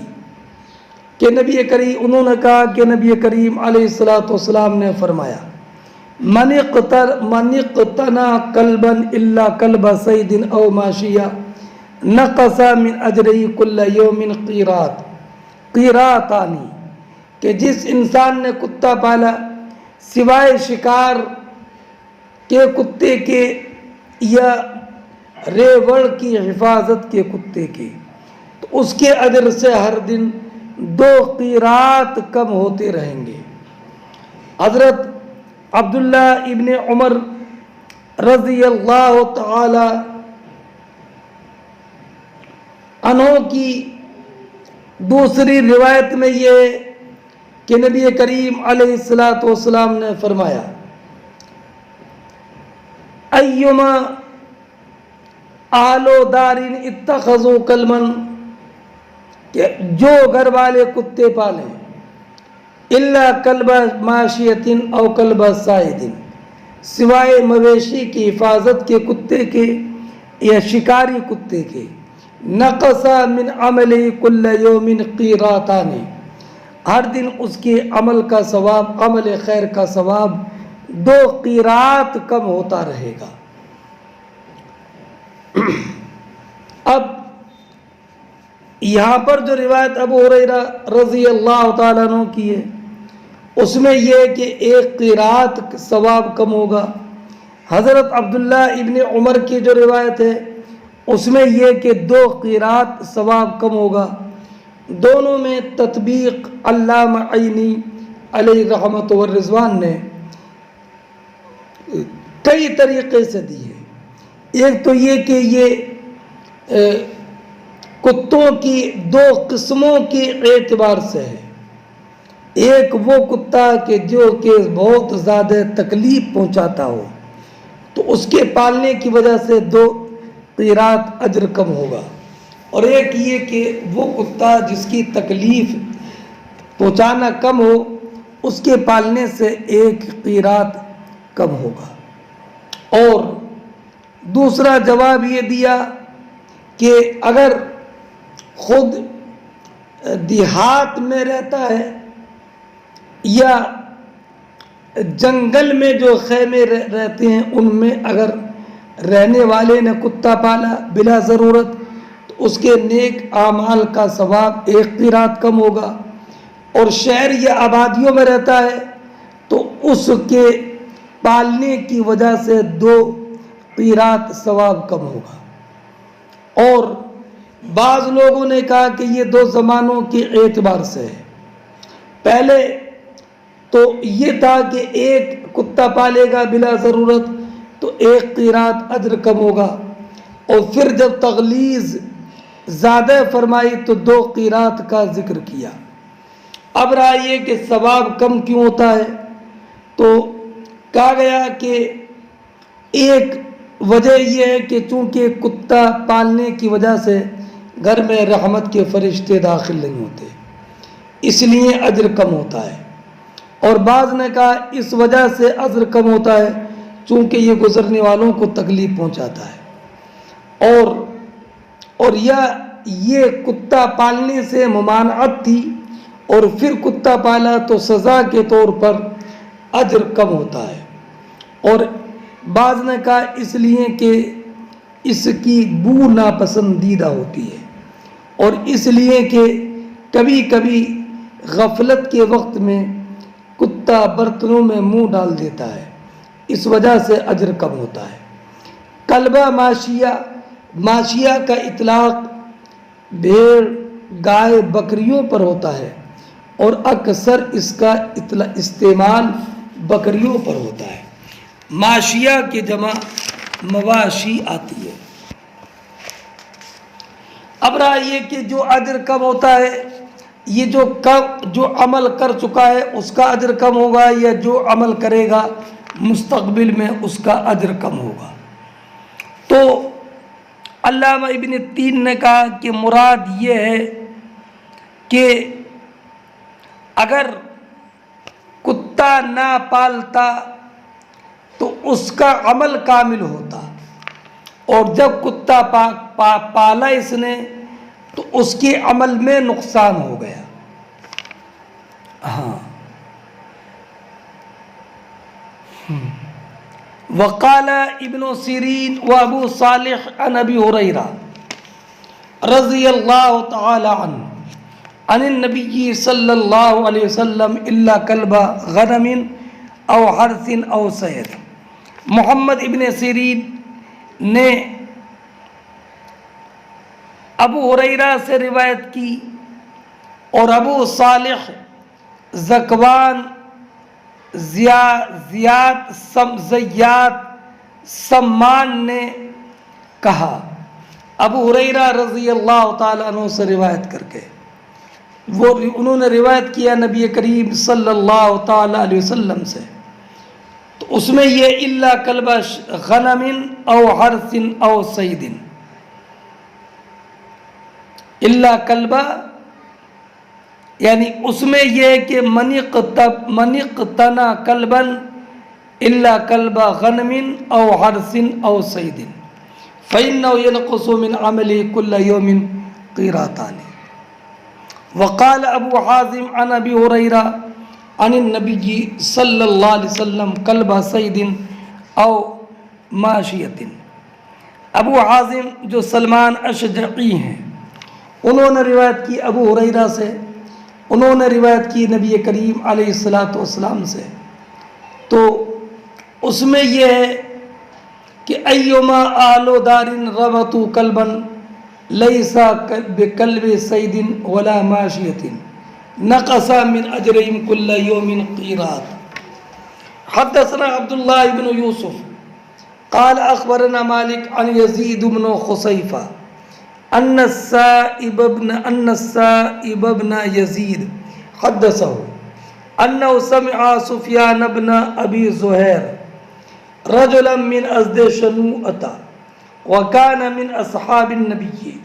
کہ انہوں نے کہا کہ نبی کریم علیہ الصلوۃ والسلام نے فرمایا من اقتنى کلبا الا کلب صید او ماشیہ نقص من اجرہ کل یوم قیراطانی، کہ جس انسان نے کتا پالا سوائے شکار کے کتے کے یا ریوڑ کی حفاظت کے کتے کے، تو اس کے اجر سے ہر دن 2 قیراط کم ہوتے رہیں گے۔ حضرت عبداللہ ابن عمر رضی اللہ تعالی عنہ کی دوسری روایت میں یہ کہ نبی کریم علیہ الصلوۃ والسلام نے فرمایا ایما اہل دار اتخذوا کلبا، کہ جو گھر والے کتے پالیں الا کلب ماشیۃ او کلب صید، سوائے مویشی کی حفاظت کے کتے کے یا شکاری کتے کے، نقص من عملہ کل یوم قیراطان، ہر دن اس کے عمل کا ثواب، عمل خیر کا ثواب 2 قیرات کم ہوتا رہے گا۔ اب یہاں پر جو روایت ابو ہریرہ رضی اللہ تعالیٰ عنہ کی ہے، اس میں یہ کہ 1 قیرات ثواب کم ہوگا۔ حضرت عبداللہ ابن عمر کی جو روایت ہے اس میں یہ کہ 2 قیرات ثواب کم ہوگا۔ دونوں میں تطبیق علامہ عینی علیہ رحمت والرضوان نے کئی طریقے سے دی ہے۔ ایک تو یہ کہ یہ کتوں کی 2 قسموں کے اعتبار سے ہے۔ ایک وہ کتا کہ جو کہ بہت زیادہ تکلیف پہنچاتا ہو تو اس کے پالنے کی وجہ سے 2 قیرات اجر کم ہوگا، اور ایک یہ کہ وہ کتا جس کی تکلیف پہنچانا کم ہو اس کے پالنے سے 1 قیرات کم ہوگا۔ اور دوسرا جواب یہ دیا کہ اگر خود دیہات میں رہتا ہے یا جنگل میں جو خیمے رہتے ہیں ان میں اگر رہنے والے نے کتا پالا بلا ضرورت تو اس کے نیک اعمال کا ثواب 1 قیرات کم ہوگا، اور شہر یا آبادیوں میں رہتا ہے تو اس کے پالنے کی وجہ سے 2 قیرات ثواب کم ہوگا۔ اور بعض لوگوں نے کہا کہ یہ 2 زمانوں کے اعتبار سے ہے۔ پہلے تو یہ تھا کہ ایک کتا پالے گا بلا ضرورت تو 1 قیرات اجر کم ہوگا، اور پھر جب تغلیظ زیادہ فرمائی تو 2 قیرات کا ذکر کیا۔ اب رہا یہ کہ ثواب کم کیوں ہوتا ہے، تو کہا گیا کہ ایک وجہ یہ ہے کہ چونکہ کتا پالنے کی وجہ سے گھر میں رحمت کے فرشتے داخل نہیں ہوتے، اس لیے اجر کم ہوتا ہے۔ اور بعض نے کہا اس وجہ سے اجر کم ہوتا ہے چونکہ یہ گزرنے والوں کو تکلیف پہنچاتا ہے، اور یہ کتا پالنے سے ممانعت تھی اور پھر کتا پالا تو سزا کے طور پر اجر کم ہوتا ہے۔ اور بعض نے کہا اس لیے کہ اس کی بو ناپسندیدہ ہوتی ہے، اور اس لیے کہ کبھی کبھی غفلت کے وقت میں کتا برتنوں میں منہ ڈال دیتا ہے، اس وجہ سے اجر کم ہوتا ہے۔ کلبہ ماشیہ کا اطلاق بھیڑ، گائے، بکریوں پر ہوتا ہے، اور اکثر اس کا استعمال بکریوں پر ہوتا ہے۔ ماشیہ کی جمع مواشی آتی ہے۔ اب رہا یہ کہ جو اجر کم ہوتا ہے، یہ جو عمل کر چکا ہے اس کا اجر کم ہوگا، یا جو عمل کرے گا مستقبل میں اس کا اجر کم ہوگا۔ تو علامہ ابن تین نے کہا کہ مراد یہ ہے کہ اگر کتا نہ پالتا تو اس کا عمل کامل ہوتا، اور جب کتا پالا اس نے تو اس کے عمل میں نقصان ہو گیا۔ ہاں، وقال ابن سیرین و ابو صالح عن ابی ہریرہ رضی اللہ تعالی عنہ عن النبی صلی اللہ علیہ وسلم الا کلب غنم او حرث او صید۔ محمد ابن سیرین نے ابو ہریرہ سے روایت کی، اور ابو صالح ذکوان زیاد سمان نے کہا، ابو ہریرہ رضی اللہ تعالیٰ عنہ سے روایت کر کے انہوں نے روایت کیا نبی کریم صلی اللہ تعالیٰ علیہ وسلم سے، تو اس میں یہ الا کلب غنم او حرث او صید، الا کلبہ یعنی اس میں یہ کہ منقتنا کلبن الا کلب غنم او حرث او صید فإنه ينقص من عمله كل يوم قيراتان۔ وقال ابو حازم عن ابی ہریرہ عن النبی صلی اللہ علیہ وسلم کلب صید او ماشیۃ۔ ابو حازم جو سلمان اشجعی ہیں، انہوں نے روایت کی ابو ہریرہ سے، انہوں نے روایت کی نبی کریم علیہ السلام سے۔ تو اس میں یہ ہے کہ ایما آل دار ربطوا کلبا لیس بکلب صید ولا ماشیۃ نقص من اجرهم كل يوم قيراط۔ حدثنا عبد الله بن يوسف قال اخبرنا مالك عن يزيد بن خصيفة ان السائب بن يزيد حدثه انه سمع سفيان بن ابي زهير رجلا من ازد شنوءة وكان من اصحاب النبي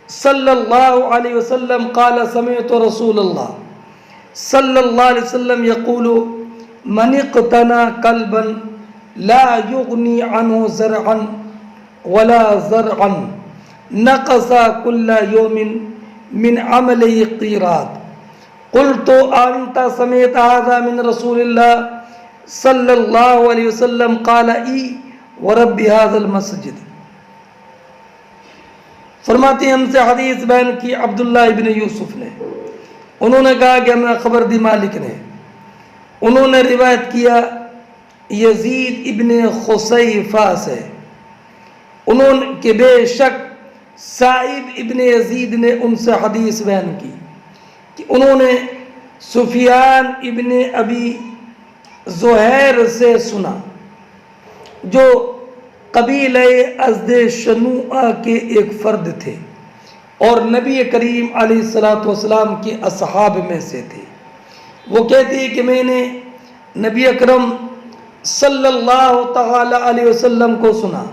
صلی اللہ علیہ وسلم قال سمعت رسول اللہ صلی اللہ علیہ وسلم یقول من اقتنى کلبا لا یغنی عنہ زرعا ولا زرعا نقص كل يوم من عمله قيراط۔ قلت انت سمعت هذا من رسول الله صلی اللہ علیہ وسلم قال ای ورب هذا المسجد۔ فرماتے ہیں ہم سے حدیث بیان کی عبداللہ ابن یوسف نے، انہوں نے کہا کہ ہمیں خبر دی مالک نے، انہوں نے روایت کیا یزید ابن خصیفہ سے، انہوں نے کہ بے شک سائب ابن یزید نے ان سے حدیث بیان کی کہ انہوں نے سفیان ابن ابی زہیر سے سنا جو قبیلہ ازد شنوءہ کے ایک فرد تھے اور نبی کریم علیہ السلام کے اصحاب میں سے تھے۔ وہ کہتے ہیں کہ میں نے نبی اکرم صلی اللہ تعالی علیہ وسلم کو سنا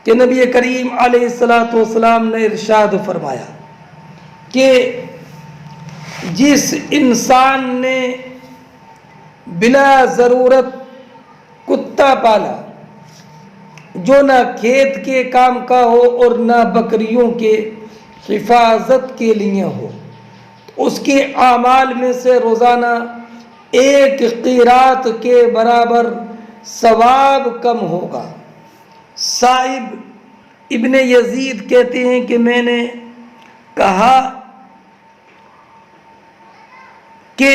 کہ نبی کریم علیہ السلام نے ارشاد فرمایا کہ جس انسان نے بلا ضرورت کتا پالا جو نہ کھیت کے کام کا ہو اور نہ بکریوں کے حفاظت کے لیے ہو، اس کے اعمال میں سے روزانہ ایک قیراط کے برابر ثواب کم ہوگا۔ سائب ابن یزید کہتے ہیں کہ میں نے کہا کہ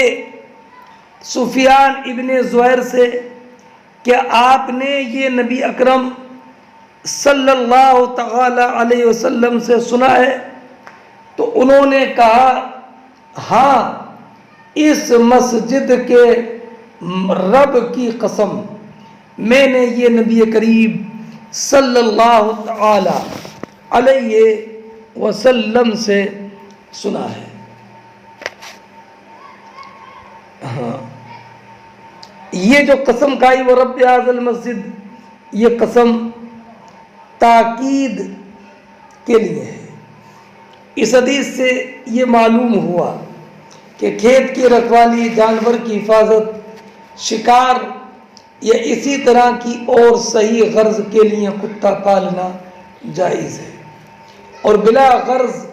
سفیان ابن زہیر سے کہ آپ نے یہ نبی اکرم صلی اللہ تعالی علیہ وسلم سے سنا ہے؟ تو انہوں نے کہا ہاں، اس مسجد کے رب کی قسم میں نے یہ نبی کریم صلی اللہ تعالی علیہ وسلم سے سنا ہے۔ ہاں، یہ جو قسم کھائی وہ رب ھذا المسجد، یہ قسم تاکید کے لیے ہے۔ اس حدیث سے یہ معلوم ہوا کہ کھیت کی رکھوالی، جانور کی حفاظت، شکار یا اسی طرح کی اور صحیح غرض کے لیے کتا پالنا جائز ہے، اور بلا غرض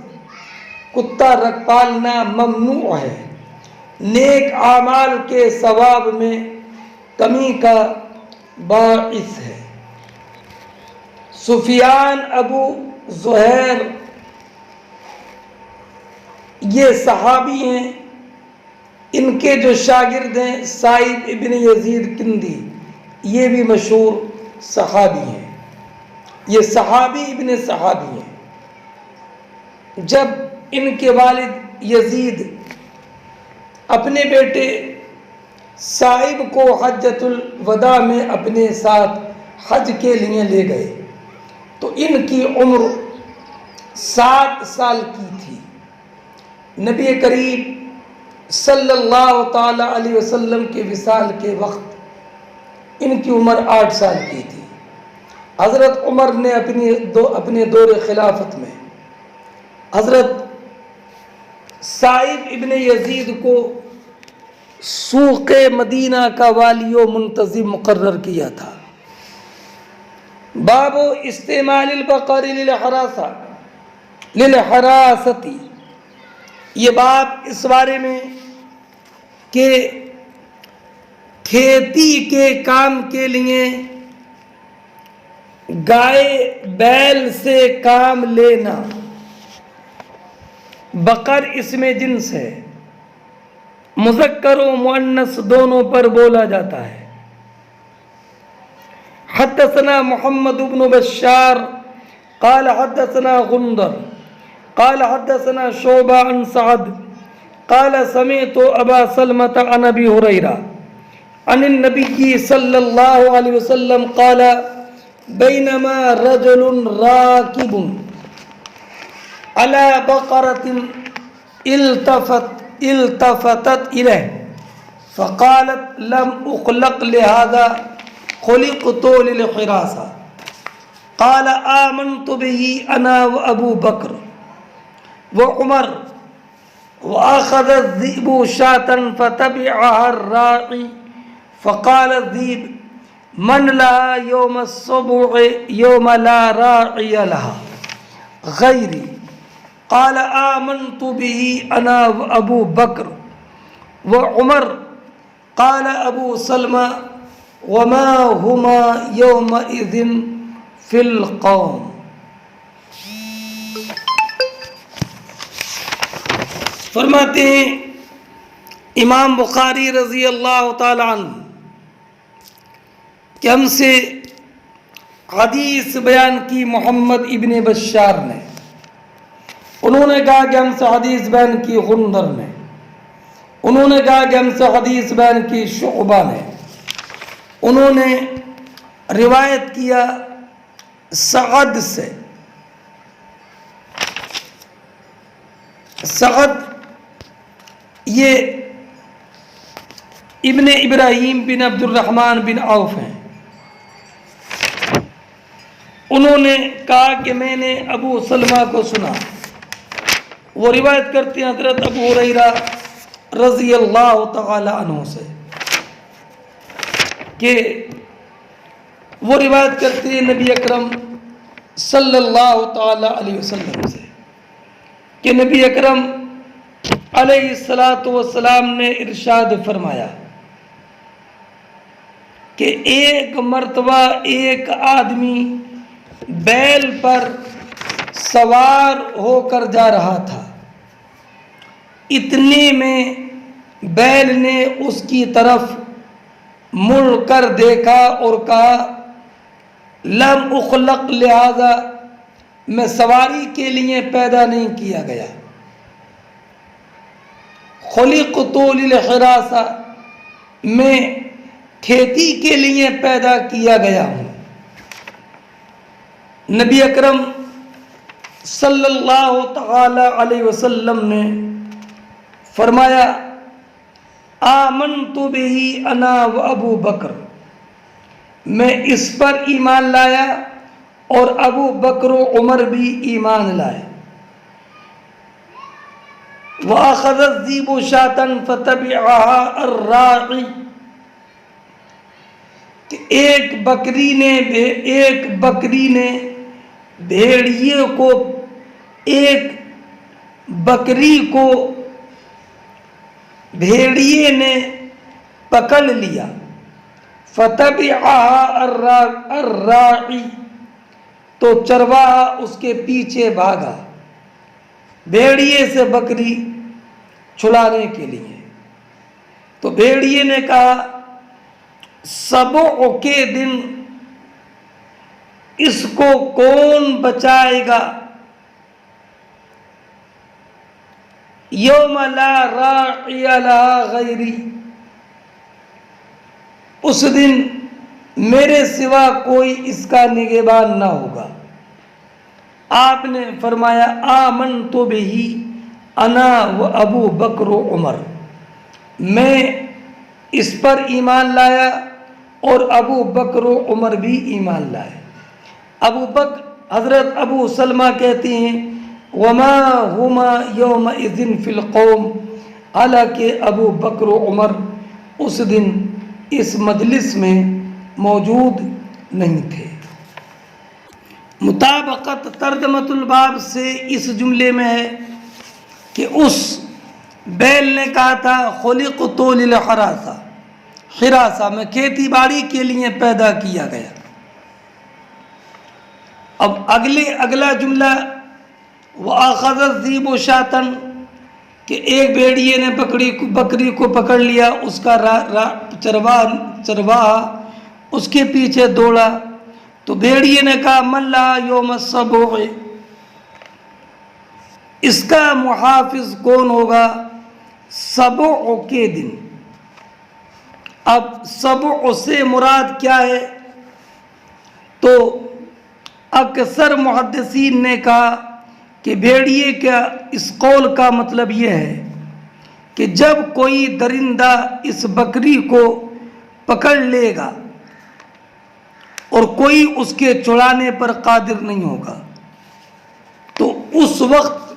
کتا رکھ پالنا ممنوع ہے، نیک اعمال کے ثواب میں کمی کا باعث ہے۔ سفیان ابو زہیر یہ صحابی ہیں، ان کے جو شاگرد ہیں سائب ابن یزید کندی، یہ بھی مشہور صحابی ہیں، یہ صحابی ابن صحابی ہیں۔ جب ان کے والد یزید اپنے بیٹے سائب کو حجۃ الوداع میں اپنے ساتھ حج کے لیے لے گئے تو ان کی عمر 7 سال کی تھی۔ نبی کریم صلی اللہ تعالی علیہ وسلم کے وصال کے وقت ان کی عمر 8 سال کی تھی۔ حضرت عمر نے اپنے دور خلافت میں حضرت سائب ابن یزید کو سوق مدینہ کا والی و منتظم مقرر کیا تھا۔ باب استعمال البقر للحراستی یہ بات اس بارے میں کہ کھیتی کے کام کے لیے گائے بیل سے کام لینا، بقر اس میں جنس ہے، مذکر و مؤنث دونوں پر بولا جاتا ہے۔ حدثنا محمد بن بشار قال حدثنا غندر قال حدثنا شعبہ عن سعد قال سمعت ابا سلمة عن ابی ہریرہ عن النبی صلی اللہ علیہ وسلم قال بینما رجل راکب على بقرة التفتت إليه فقالت لم أخلق لهذا خلقت للحراسة قال آمنت به أنا وأبو بكر وعمر وأخذ الذئب شاة فتبعها الراعي فقال الذئب من لها يوم الصبح يوم لا راعي لها غيري قال آمنت به أنا وأبو بكر وعمر قال أبو سلمة وما هما يومئذ في القوم۔ فرماتے ہیں امام بخاری رضی اللہ تعالی عنہ کہ ہم سے حدیث بیان کی محمد ابن بشار نے، انہوں نے کہا کہ ہم سے حدیث بیان کی غندر نے، انہوں نے کہا کہ ہم سے حدیث بیان کی شعبہ نے، انہوں نے روایت کیا سعد سے۔ سعد یہ ابن ابراہیم بن عبد الرحمن بن عوف ہیں۔ انہوں نے کہا کہ میں نے ابو سلمہ کو سنا، وہ روایت کرتے ہیں حضرت ابو ہریرہ رضی اللہ تعالی عنہ سے، کہ وہ روایت کرتے ہیں نبی اکرم صلی اللہ تعالی علیہ وسلم سے کہ نبی اکرم علیہ السلام نے ارشاد فرمایا کہ ایک مرتبہ ایک آدمی بیل پر سوار ہو کر جا رہا تھا، اتنے میں بیل نے اس کی طرف مڑ کر دیکھا اور کہا لم اخلق لہذا، میں سواری کے لیے پیدا نہیں کیا گیا، خلقت للحراسہ، میں کھیتی کے لیے پیدا کیا گیا ہوں۔ نبی اکرم صلی اللہ تعالی علیہ وسلم نے فرمایا آمنت به انا و ابو بکر، میں اس پر ایمان لایا اور ابو بکر و عمر بھی ایمان لائے۔ وَأَخَذَ الذِّئْبُ شَاةً فَتَبِعَهَا الرَّاعِي، کہ ایک بکری نے بھیڑیے کو، ایک بکری کو بھیڑیے نے پکڑ لیا، فَتَبِعَهَا الرَّاعِي، تو چرواہا اس کے پیچھے بھاگا بھیڑیے سے بکری چھڑانے کے لیے۔ تو بھیڑیے نے کہا سبع کے دن اس کو کون بچائے گا، یوم لا راعی لہا غیری، اس دن میرے سوا کوئی اس کا نگہبان نہ ہوگا۔ آپ نے فرمایا آمنت بہ انا و ابو بکر و عمر، میں اس پر ایمان لایا اور ابو بکر و عمر بھی ایمان لائے۔ حضرت ابو سلمہ کہتے ہیں وما ہما یومئذ فی القوم، حالانکہ ابو بکر و عمر اس دن اس مجلس میں موجود نہیں تھے۔ مطابقت ترجمۃ الباب سے اس جملے میں ہے کہ اس بیل نے کہا تھا خلقت للحراسہ، حراسہ میں کھیتی باڑی کے لیے پیدا کیا گیا۔ اب اگلا جملہ وَأَخَذَ الذِّئْبُ شَاةً کہ ایک بھیڑیے نے بکری کو پکڑ لیا، اس کا چرواہا اس کے پیچھے دوڑا، تو بھیڑیے نے کہا من لہا یوم السبع، اس کا محافظ کون ہوگا سبع کے دن۔ اب سبع سے مراد کیا ہے؟ تو اکثر محدثین نے کہا کہ بھیڑیے کا اس قول کا مطلب یہ ہے کہ جب کوئی درندہ اس بکری کو پکڑ لے گا اور کوئی اس کے چھڑانے پر قادر نہیں ہوگا، تو اس وقت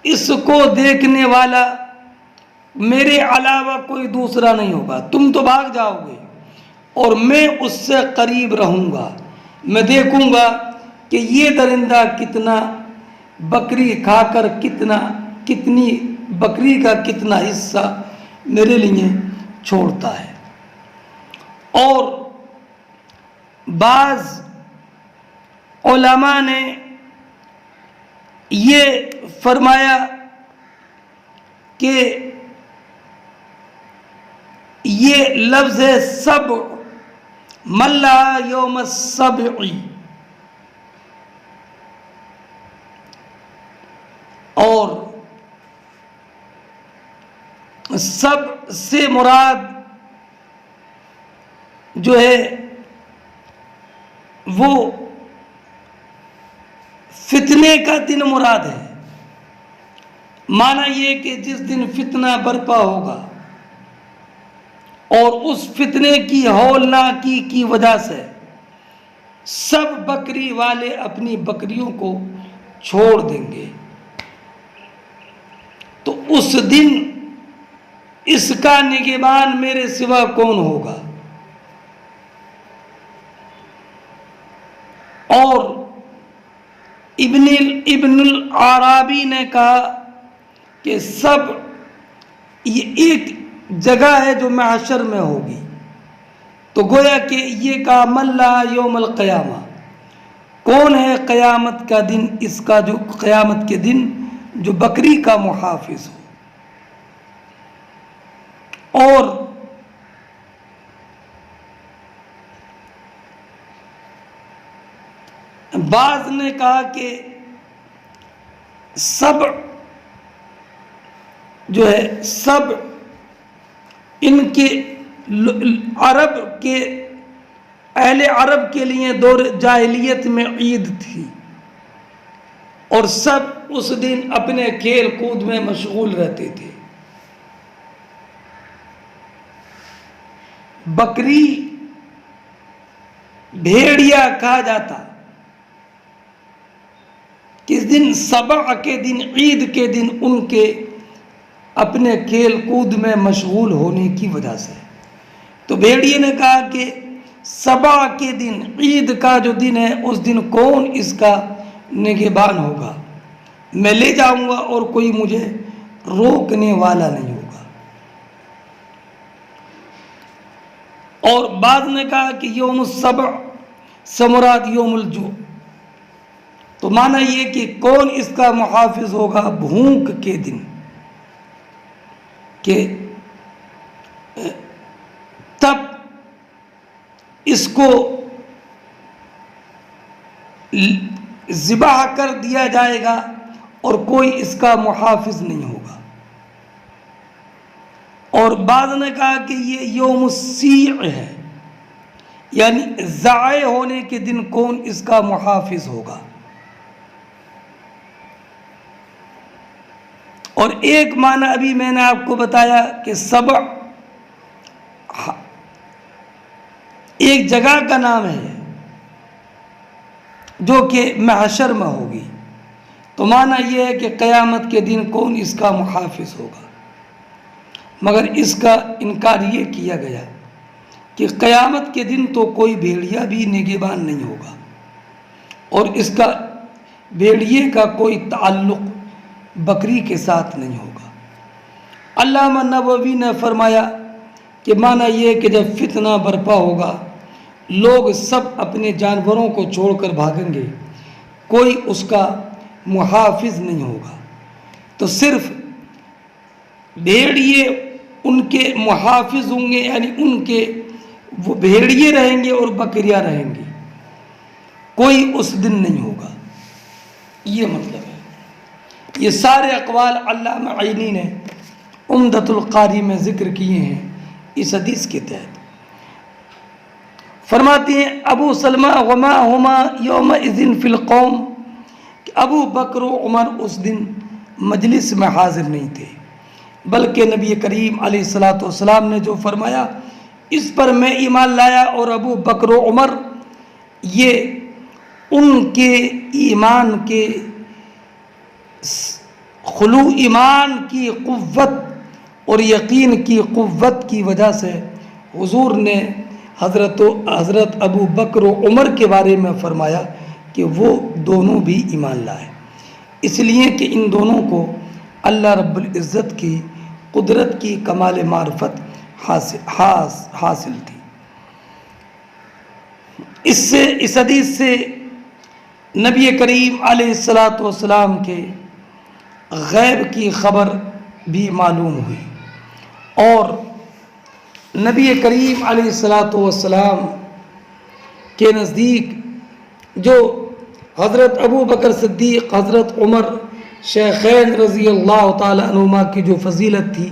اس کو دیکھنے والا میرے علاوہ کوئی دوسرا نہیں ہوگا۔ تم تو بھاگ جاؤ گے اور میں اس سے قریب رہوں گا، میں دیکھوں گا کہ یہ درندہ کتنا بکری کھا کر کتنی بکری کا کتنا حصہ میرے لیے چھوڑتا ہے۔ اور بعض علماء نے یہ فرمایا کہ یہ لفظ ہے سبع، من لہا یوم السبع، اور سب سے مراد جو ہے وہ فتنے کا دن مراد ہے۔ معنی یہ کہ جس دن فتنہ برپا ہوگا اور اس فتنے کی ہولناکی کی وجہ سے سب بکری والے اپنی بکریوں کو چھوڑ دیں گے، تو اس دن اس کا نگہبان میرے سوا کون ہوگا؟ اور ابن العرابی نے کہا کہ سب یہ ایک جگہ ہے جو محشر میں ہوگی، تو گویا کہ یہ کہا من لہا یوم القیامہ، کون ہے قیامت کا دن، اس کا جو قیامت کے دن جو بکری کا محافظ ہو۔ اور بعض نے کہا کہ سب جو ہے سب ان کے عرب کے اہل عرب کے لیے دور جاہلیت میں عید تھی، اور سب اس دن اپنے کھیل کود میں مشغول رہتے تھے۔ بکری بھیڑیا کہا جاتا کس دن؟ سبع کے دن، عید کے دن ان کے اپنے کھیل کود میں مشغول ہونے کی وجہ سے۔ تو بھیڑیے نے کہا کہ سبع کے دن، عید کا جو دن ہے، اس دن کون اس کا نگہبان ہوگا؟ میں لے جاؤں گا اور کوئی مجھے روکنے والا نہیں ہوگا۔ اور بعض نے کہا کہ یوم السبع سے مراد یوم الجوع، تو معنی یہ کہ کون اس کا محافظ ہوگا بھوک کے دن، کہ تب اس کو ذبح کر دیا جائے گا اور کوئی اس کا محافظ نہیں ہوگا۔ اور بعض نے کہا کہ یہ یوم السیع ہے، یعنی ضائع ہونے کے دن کون اس کا محافظ ہوگا۔ اور ایک معنی ابھی میں نے آپ کو بتایا کہ سبع ایک جگہ کا نام ہے جو کہ محشر میں ہوگی، تو معنی یہ ہے کہ قیامت کے دن کون اس کا محافظ ہوگا۔ مگر اس کا انکار یہ کیا گیا کہ قیامت کے دن تو کوئی بھیڑیا بھی نگہبان نہیں ہوگا، اور اس کا بھیڑیے کا کوئی تعلق بکری کے ساتھ نہیں ہوگا۔ علامہ نووی نے فرمایا کہ معنی یہ کہ جب فتنہ برپا ہوگا لوگ سب اپنے جانوروں کو چھوڑ کر بھاگیں گے، کوئی اس کا محافظ نہیں ہوگا، تو صرف بھیڑیے ان کے محافظ ہوں گے، یعنی ان کے وہ بھیڑیے رہیں گے اور بکریاں رہیں گی، کوئی اس دن نہیں ہوگا۔ یہ مطلب ہے۔ یہ سارے اقوال علامہ عینی نے عمدۃ القاری میں ذکر کیے ہیں اس حدیث کے تحت۔ فرماتے ہیں ابو سلمہ وما ہما یومئذ فی القوم، کہ ابو بکر و عمر اس دن مجلس میں حاضر نہیں تھے، بلکہ نبی کریم علیہ الصلاۃ والسلام نے جو فرمایا اس پر میں ایمان لایا، اور ابو بکر و عمر یہ ان کے ایمان کے خلو ایمان کی قوت اور یقین کی قوت کی وجہ سے حضور نے حضرت ابو بکر و عمر کے بارے میں فرمایا کہ وہ دونوں بھی ایمان لائے، اس لیے کہ ان دونوں کو اللہ رب العزت کی قدرت کی کمال معرفت حاصل تھی۔ اس حدیث سے نبی کریم علیہ الصلاۃ والسلام کے غیب کی خبر بھی معلوم ہوئی، اور نبی کریم علیہ الصلاۃ والسلام کے نزدیک جو حضرت ابو بکر صدیق، حضرت عمر شیخین رضی اللہ تعالیٰ عنہما کی جو فضیلت تھی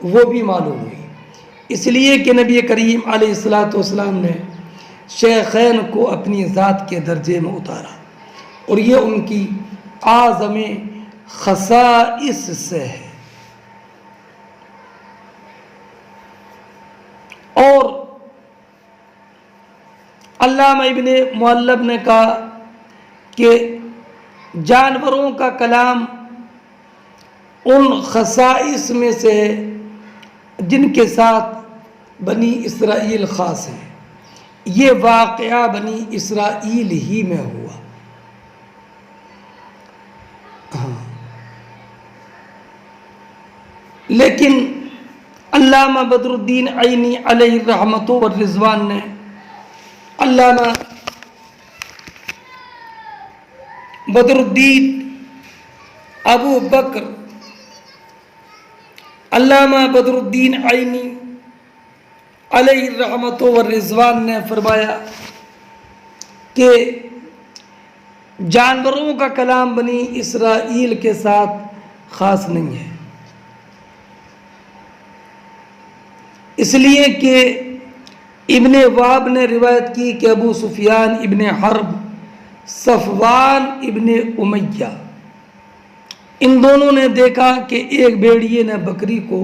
وہ بھی معلوم ہوئی، اس لیے کہ نبی کریم علیہ الصلاۃ والسلام نے شیخین کو اپنی ذات کے درجے میں اتارا، اور یہ ان کی اعظم خصائص سے ہے۔ اور علامہ ابن مؤلب نے کہا کہ جانوروں کا کلام ان خصائص میں سے ہے جن کے ساتھ بنی اسرائیل خاص ہیں، یہ واقعہ بنی اسرائیل ہی میں ہوا۔ لیکن علامہ بدر الدین عینی علیہ الرحمۃ والرضوان نے علامہ بدر الدین ابو بکر علامہ بدر الدین عینی علیہ الرحمۃ والرضوان نے فرمایا کہ جانوروں کا کلام بنی اسرائیل کے ساتھ خاص نہیں ہے، اس لیے کہ ابن وہب نے روایت کی کہ ابو سفیان ابن حرب، صفوان ابن امیہ، ان دونوں نے دیکھا کہ ایک بھیڑیے نے بکری کو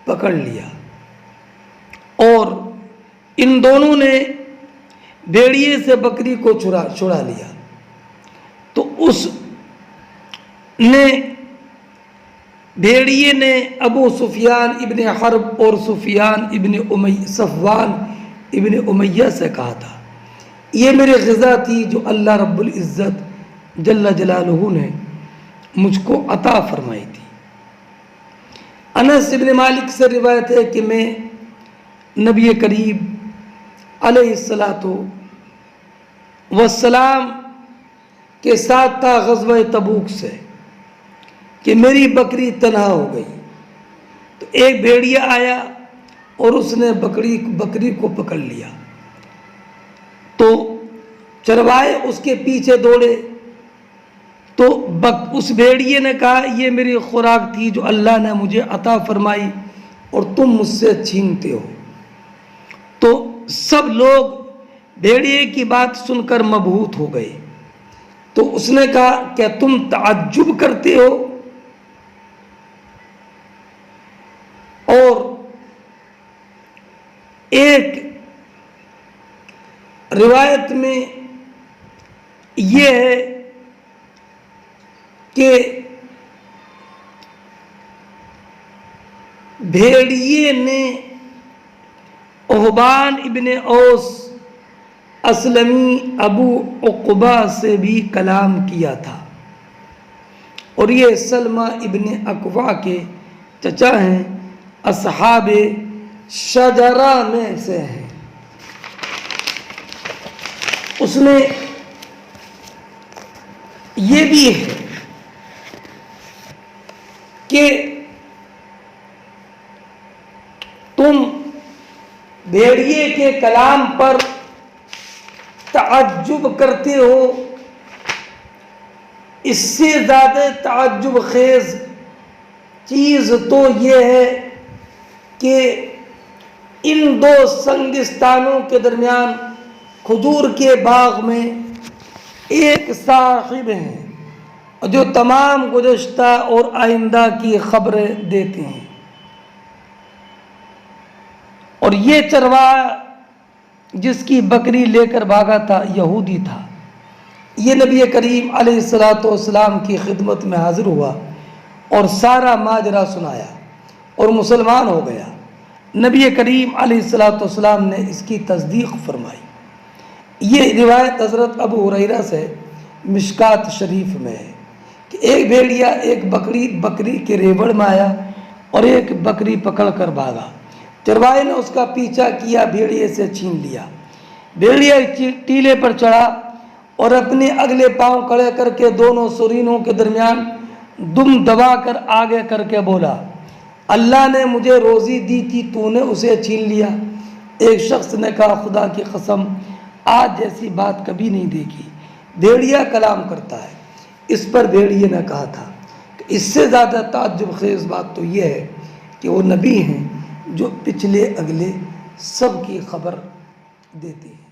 پکڑ لیا، اور ان دونوں نے بھیڑیے سے بکری کو چھڑا لیا، تو اس نے بھیڑیے نے ابو سفیان ابن حرب اور صفوان ابن امیہ سے کہا تھا یہ میری غذا تھی جو اللہ رب العزت جل جلالہ نے مجھ کو عطا فرمائی تھی۔ انس ابن مالک سے روایت ہے کہ میں نبی کریم علیہ الصلاۃ والسلام کے ساتھ تھا غزوہ تبوک سے کہ میری بکری تنہا ہو گئی، تو ایک بھیڑیا آیا اور اس نے بکری کو پکڑ لیا، تو چروائے اس کے پیچھے دوڑے، تو اس بھیڑیے نے کہا یہ میری خوراک تھی جو اللہ نے مجھے عطا فرمائی اور تم مجھ سے چھینتے ہو۔ تو سب لوگ بھیڑیے کی بات سن کر مبہوت ہو گئے، تو اس نے کہا کیا تم تعجب کرتے ہو؟ اور ایک روایت میں یہ ہے کہ بھیڑیے نے احبان ابن اوس اسلمی ابو عقبہ سے بھی کلام کیا تھا، اور یہ سلمہ ابن اکوع کے چچا ہیں، اصحاب شجرہ میں سے ہیں۔ اس میں یہ بھی ہے کہ تم بھیڑیے کے کلام پر تعجب کرتے ہو، اس سے زیادہ تعجب خیز چیز تو یہ ہے کہ ان دو سنگستانوں کے درمیان کھجور کے باغ میں ایک صاحب ہیں جو تمام گزشتہ اور آئندہ کی خبریں دیتے ہیں، اور یہ چرواہا جس کی بکری لے کر بھاگا تھا یہودی تھا۔ یہ نبی کریم علیہ السلام کی خدمت میں حاضر ہوا اور سارا ماجرا سنایا اور مسلمان ہو گیا۔ نبی کریم علیہ السلام نے اس کی تصدیق فرمائی۔ یہ روایت حضرت ابو ہریرہ سے مشکات شریف میں ہے کہ ایک بھیڑیا ایک بکری کے ریوڑ میں آیا اور ایک بکری پکڑ کر بھاگا۔ چرواہے نے اس کا پیچھا کیا، بھیڑیے سے چھین لیا۔ بھیڑیا ٹیلے پر چڑھا اور اپنے اگلے پاؤں کھڑے کر کے دونوں سرینوں کے درمیان دم دبا کر آگے کر کے بولا، اللہ نے مجھے روزی دی تھی، تو نے اسے چھین لیا۔ ایک شخص نے کہا، خدا کی قسم آج جیسی بات کبھی نہیں دیکھی، بھیڑیا کلام کرتا ہے۔ اس پر بھیڑیے نے کہا تھا کہ اس سے زیادہ تعجب خیز بات تو یہ ہے کہ وہ نبی ہیں جو پچھلے اگلے سب کی خبر دیتے ہیں۔